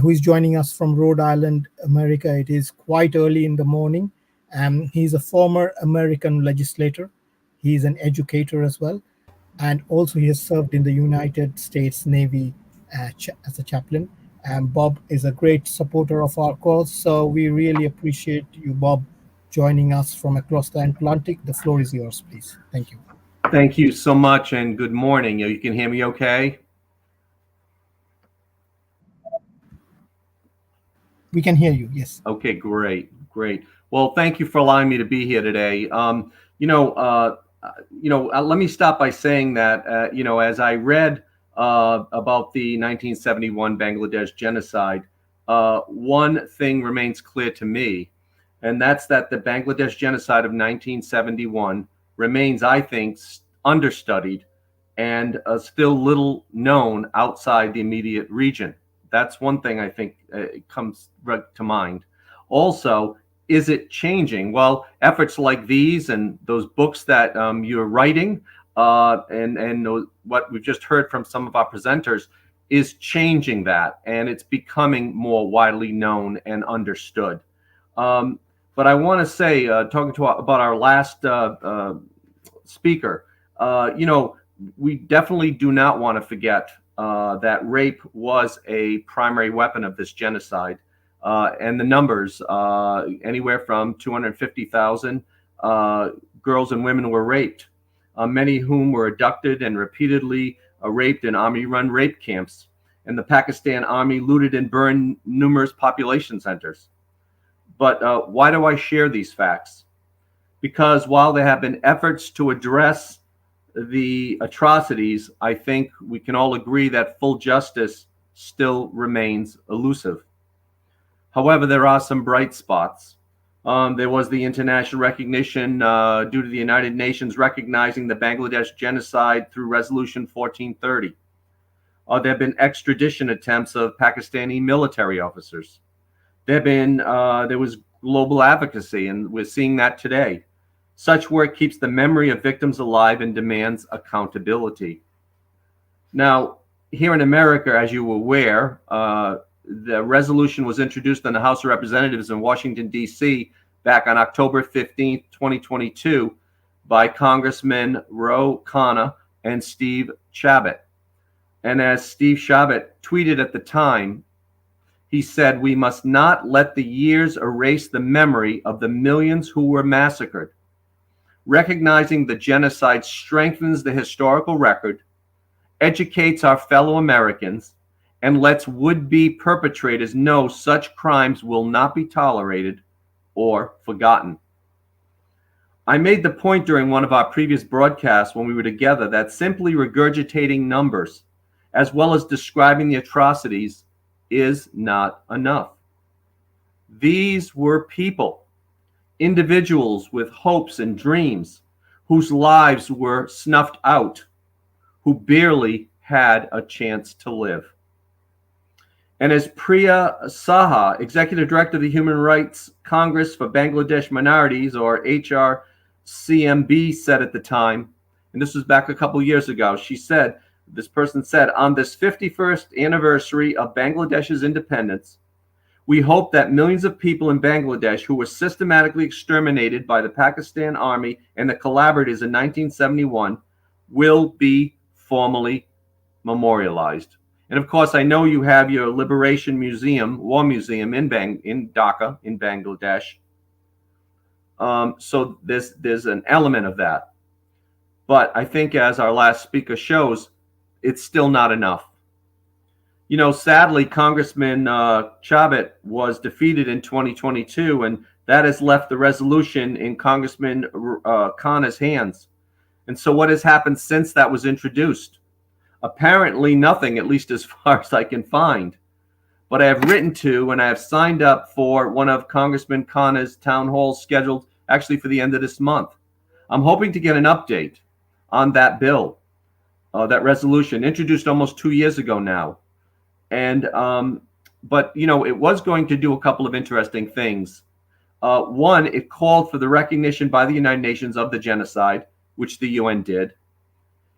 who is joining us from Rhode Island, America. It is quite early in the morning. He's a former American legislator. He's an educator as well. and also he has served in the United States Navy as a chaplain. And Bob is a great supporter of our cause, so we really appreciate you, Bob, joining us from across the Atlantic. The floor is yours, please. Thank you. Thank you so much, and good morning. You can hear me okay? We can hear you, yes. Okay, great. Well, thank you for allowing me to be here today. Let me start by saying that, as I read about the 1971 Bangladesh genocide, one thing remains clear to me, and that's that the Bangladesh genocide of 1971 remains, I think, understudied and still little known outside the immediate region. That's one thing I think comes right to mind. Also, is it changing? Well, efforts like these and those books that you're writing and what we've just heard from some of our presenters is changing that, and it's becoming more widely known and understood. But I want to say, talking about our last speaker, we definitely do not want to forget that rape was a primary weapon of this genocide. And the numbers, anywhere from 250,000 girls and women were raped, many of whom were abducted and repeatedly raped in army-run rape camps. And the Pakistan Army looted and burned numerous population centers. But why do I share these facts? Because while there have been efforts to address the atrocities, I think we can all agree that full justice still remains elusive. However, there are some bright spots. There was the international recognition due to the United Nations recognizing the Bangladesh genocide through Resolution 1430. There have been extradition attempts of Pakistani military officers. There was global advocacy, and we're seeing that today. Such work keeps the memory of victims alive and demands accountability. Now, here in America, as you were aware, the resolution was introduced in the House of Representatives in Washington, D.C. back on October 15th, 2022 by Congressmen Ro Khanna and Steve Chabot. And as Steve Chabot tweeted at the time, he said, "We must not let the years erase the memory of the millions who were massacred. Recognizing the genocide strengthens the historical record, educates our fellow Americans, and lets would-be perpetrators know such crimes will not be tolerated or forgotten." I made the point during one of our previous broadcasts when we were together that simply regurgitating numbers, as well as describing the atrocities, is not enough. These were people, individuals with hopes and dreams, whose lives were snuffed out, who barely had a chance to live. And as Priya Saha, Executive Director of the Human Rights Congress for Bangladesh Minorities, or HRCMB, said at the time, and this was back a couple years ago, this person said, "On this 51st anniversary of Bangladesh's independence, we hope that millions of people in Bangladesh who were systematically exterminated by the Pakistan Army and the collaborators in 1971 will be formally memorialized." And of course, I know you have your Liberation Museum, War Museum in Dhaka, in Bangladesh. So there's an element of that. But I think, as our last speaker shows, it's still not enough. Sadly, Congressman Chabot was defeated in 2022, and that has left the resolution in Congressman Khanna's hands. And so what has happened since that was introduced? Apparently nothing, at least as far as I can find. But I have written to and I have signed up for one of Congressman Khanna's town halls scheduled actually for the end of this month. I'm hoping to get an update on that bill, that resolution introduced almost 2 years ago now. And, but, it was going to do a couple of interesting things. One, it called for the recognition by the United Nations of the genocide, which the UN did.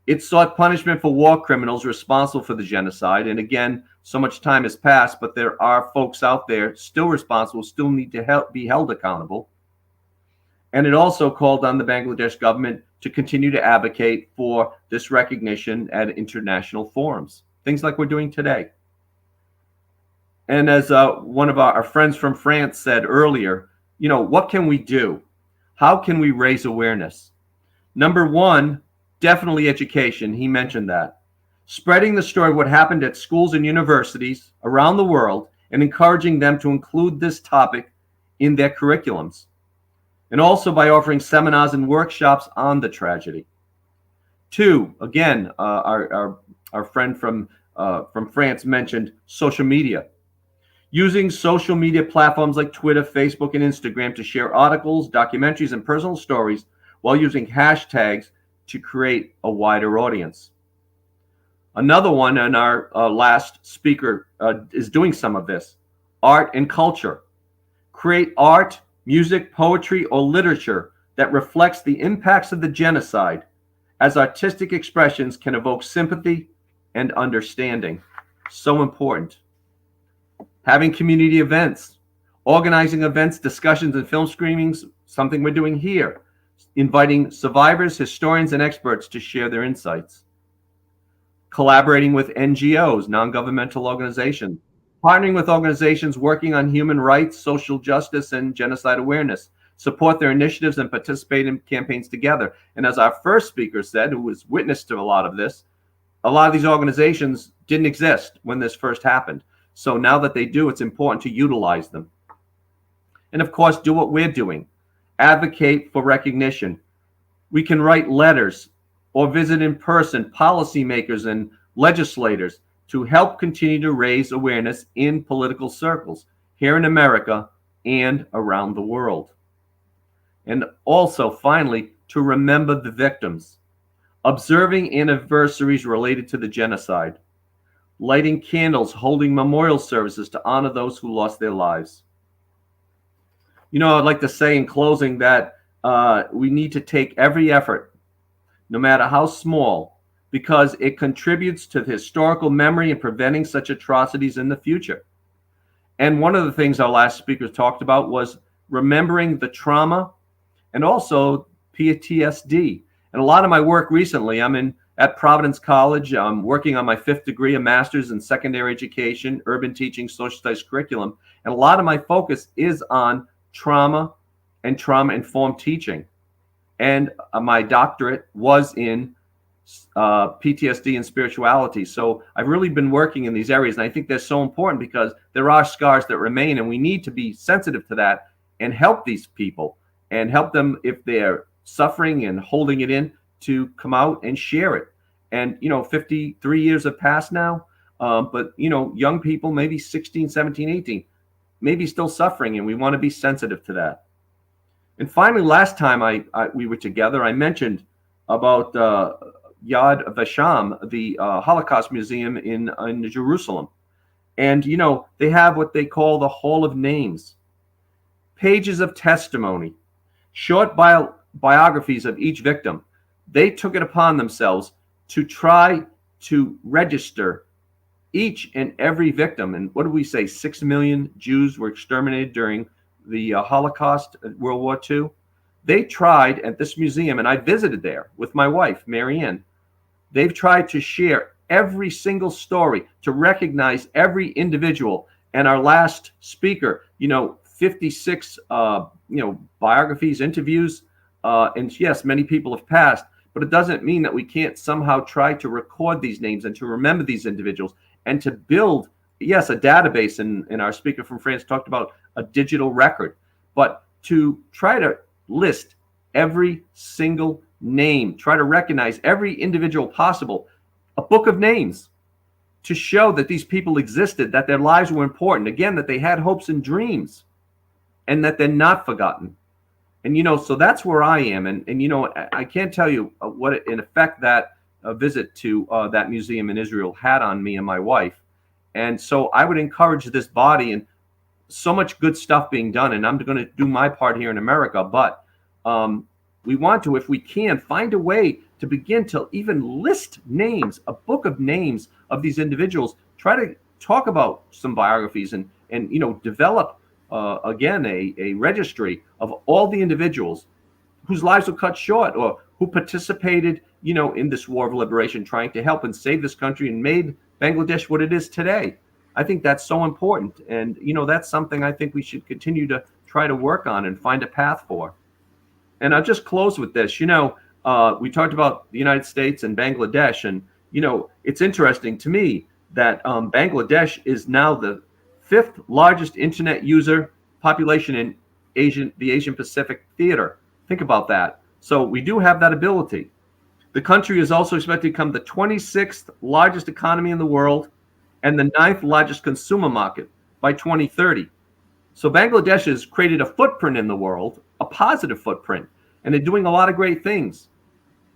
It sought punishment for war criminals responsible for the genocide. And again, so much time has passed, but there are folks out there still responsible, still need to be held accountable. And it also called on the Bangladesh government to continue to advocate for this recognition at international forums, things like we're doing today. And as one of our friends from France said earlier, what can we do? How can we raise awareness? Number one, definitely education. He mentioned that. Spreading the story of what happened at schools and universities around the world and encouraging them to include this topic in their curriculums. And also by offering seminars and workshops on the tragedy. Two, again, our friend from France mentioned social media. Using social media platforms like Twitter, Facebook, and Instagram to share articles, documentaries, and personal stories while using hashtags to create a wider audience. Another one, and our last speaker is doing some of this, art and culture. Create art, music, poetry, or literature that reflects the impacts of the genocide, as artistic expressions can evoke sympathy and understanding. So important. Having community events, organizing events, discussions, and film screenings, something we're doing here. Inviting survivors, historians, and experts to share their insights. Collaborating with NGOs, non-governmental organizations. Partnering with organizations working on human rights, social justice, and genocide awareness. Support their initiatives and participate in campaigns together. And as our first speaker said, who was witness to a lot of this, a lot of these organizations didn't exist when this first happened. So now that they do, it's important to utilize them. And of course, do what we're doing. Advocate for recognition. We can write letters or visit in person policymakers and legislators to help continue to raise awareness in political circles here in America and around the world. And also, finally, to remember the victims. Observing anniversaries related to the genocide. Lighting candles, holding memorial services to honor those who lost their lives. I'd like to say in closing that we need to take every effort, no matter how small, because it contributes to the historical memory and preventing such atrocities in the future. And one of the things our last speaker talked about was remembering the trauma and also PTSD. And a lot of my work recently, I'm at Providence College. I'm working on my 5th degree, a master's in secondary education, urban teaching, social studies curriculum. And a lot of my focus is on trauma and trauma-informed teaching. And my doctorate was in PTSD and spirituality. So I've really been working in these areas. And I think they're so important because there are scars that remain, and we need to be sensitive to that and help these people and help them if they're suffering and holding it in to come out and share it. And, 53 years have passed now, but, young people, maybe 16, 17, 18, maybe still suffering, and we want to be sensitive to that. And finally, last time we were together, I mentioned about Yad Vashem, the Holocaust Museum in Jerusalem. And, they have what they call the Hall of Names, pages of testimony, short biographies of each victim. They took it upon themselves to try to register each and every victim. And what do we say? 6 million Jews were exterminated during the Holocaust, World War II. They tried at this museum, and I visited there with my wife, Marianne. They've tried to share every single story, to recognize every individual. And our last speaker, 56, biographies, interviews, and yes, many people have passed, but it doesn't mean that we can't somehow try to record these names and to remember these individuals and to build, yes, a database. And our speaker from France talked about a digital record, but to try to list every single name, try to recognize every individual possible, a book of names to show that these people existed, that their lives were important, again, that they had hopes and dreams, and that they're not forgotten. And, so that's where I am. And I can't tell you what an effect that visit to that museum in Israel had on me and my wife. And so I would encourage this body, and so much good stuff being done. And I'm going to do my part here in America. But we want to, if we can, find a way to begin to even list names, a book of names of these individuals. Try to talk about some biographies and develop again, a registry of all the individuals whose lives were cut short, or who participated, in this war of liberation, trying to help and save this country and made Bangladesh what it is today. I think that's so important. And, that's something I think we should continue to try to work on and find a path for. And I'll just close with this. We talked about the United States and Bangladesh, and, it's interesting to me that Bangladesh is now the 5th largest internet user population in the Asian Pacific theater. Think about that. So we do have that ability. The country is also expected to become the 26th largest economy in the world and the 9th largest consumer market by 2030. So Bangladesh has created a footprint in the world, a positive footprint, and they're doing a lot of great things.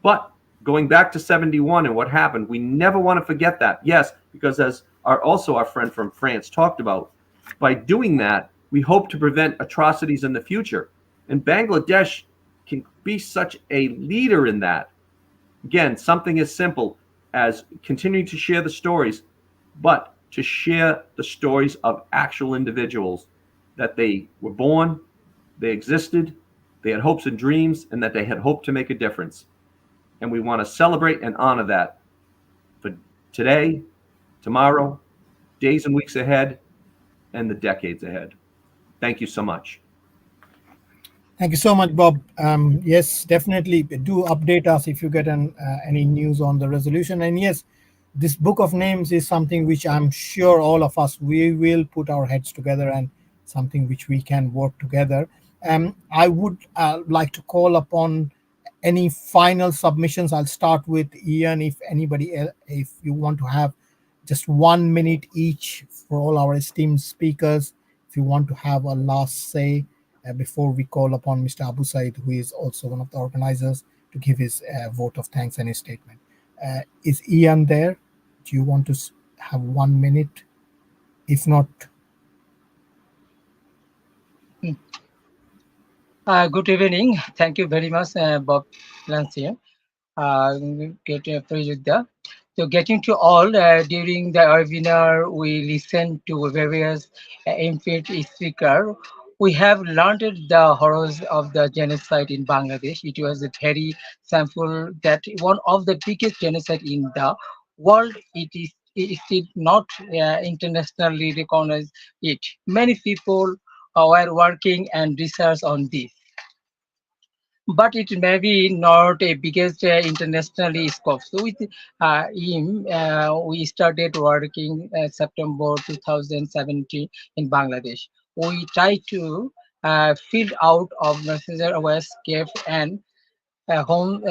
But going back to 71 and what happened, we never want to forget that. Yes, because as our friend from France talked about, by doing that, we hope to prevent atrocities in the future. And Bangladesh can be such a leader in that. Again, something as simple as continuing to share the stories, but to share the stories of actual individuals, that they were born, they existed, they had hopes and dreams, and that they had hoped to make a difference. And we want to celebrate and honor that for today, tomorrow, days and weeks ahead, and the decades ahead. Thank you so much. Thank you so much, Bob. Yes, definitely do update us if you get any news on the resolution. And yes, this book of names is something which I'm sure all of us, we will put our heads together and something which we can work together. I would like to call upon any final submissions. I'll start with Ian. If anybody, if you want to have just 1 minute each for all our esteemed speakers, if you want to have a last say before we call upon Mr. Abu Syed, who is also one of the organizers, to give his vote of thanks and his statement. Is Ian there? Do you want to have 1 minute? If not, good evening. Thank you very much, Bob Lancia. Priyajit. So getting to all, during the webinar, we listened to various input speakers. We have learned the horrors of the genocide in Bangladesh. It was a very sample that one of the biggest genocide in the world. It is not internationally recognized it. Many people were working and research on this, but it may be not a biggest internationally scope. So with him, we started working September 2017 in Bangladesh. We try to fill out of messenger West Cave and home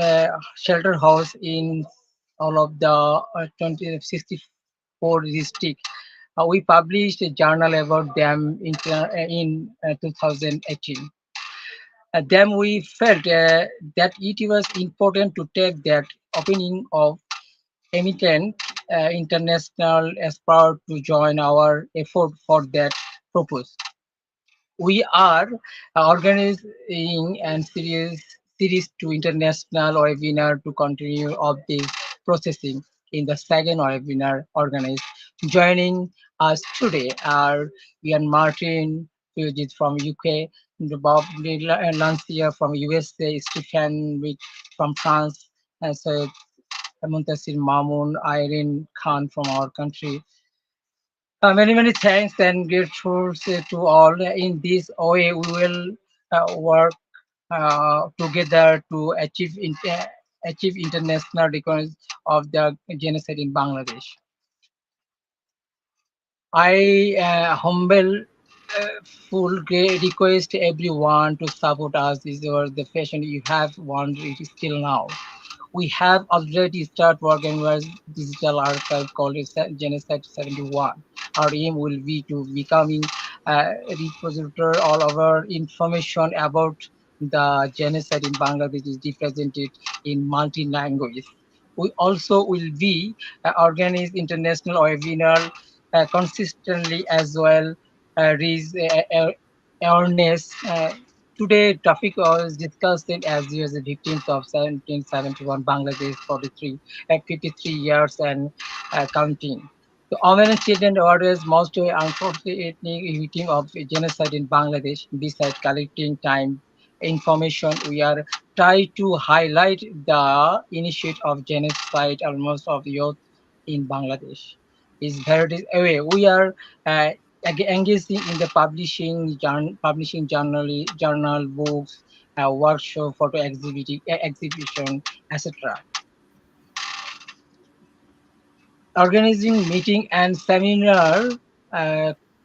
shelter house in all of the 64 districts. We published a journal about them in 2018. Then we felt that it was important to take that opinion of eminent international expert to join our effort for that purpose. We are organizing and series to international webinar to continue of this processing in the second webinar organized. Joining us today are Ian Martin, Priyajit from UK, Bob Lancia from USA, Stepĥeně from France, and Syed, Muntasir, Mamun, Ayreen Khan from our country. Many thanks and grateful to all. In this way, we will work together to achieve international recognition of the genocide in Bangladesh. I humble full request everyone to support us. This was the fashion you have wanted till now. We have already started working with digital archive called Genocide 71. Our aim will be to becoming a repository. All of our information about the genocide in Bangladesh is represented in multi-languages. We also will be organize international webinar consistently as well, raise awareness. Today, topic was discussed as he was the victims of 1771 Bangladesh 53 years and counting. The women children orders most unfortunately victim of genocide in Bangladesh. Besides collecting time information, we are try to highlight the initiate of genocide almost of youth in Bangladesh. Is very away. We are engaging in the publishing journal books, workshop, photo exhibition, etc. Organizing meeting and seminar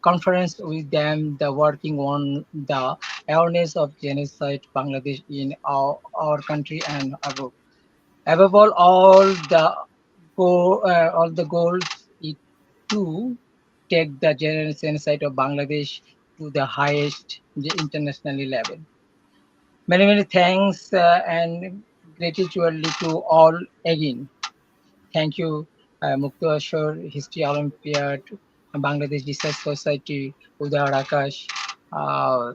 conference with them, the working on the awareness of genocide Bangladesh in our country and above. Above all the goals is to take the genocide of Bangladesh to the highest internationally level. Many thanks and gratitude to all again. Thank you, Muntasir, History Olympiad, Bangladesh Research Society, Udar Akash, uh,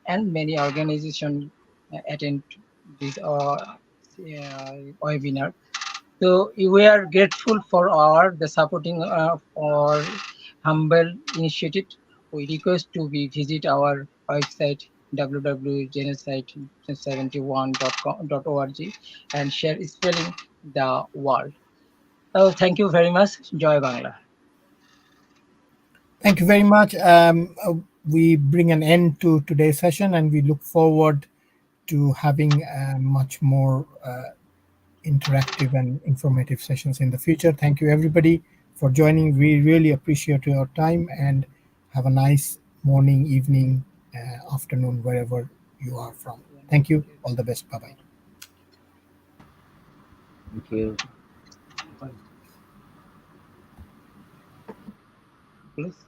and many organizations attend this webinar. So we are grateful for the supporting for humble initiative. We request to be visit our website www.genocide71.org and share spreading the world. Oh, thank you very much. Joy Bangla. Thank you very much. We bring an end to today's session, and we look forward to having much more interactive and informative sessions in the future. Thank you, everybody, for joining. We really appreciate your time, and have a nice morning, evening, afternoon, wherever you are from. Thank you. All the best. Bye-bye. Thank you. Please.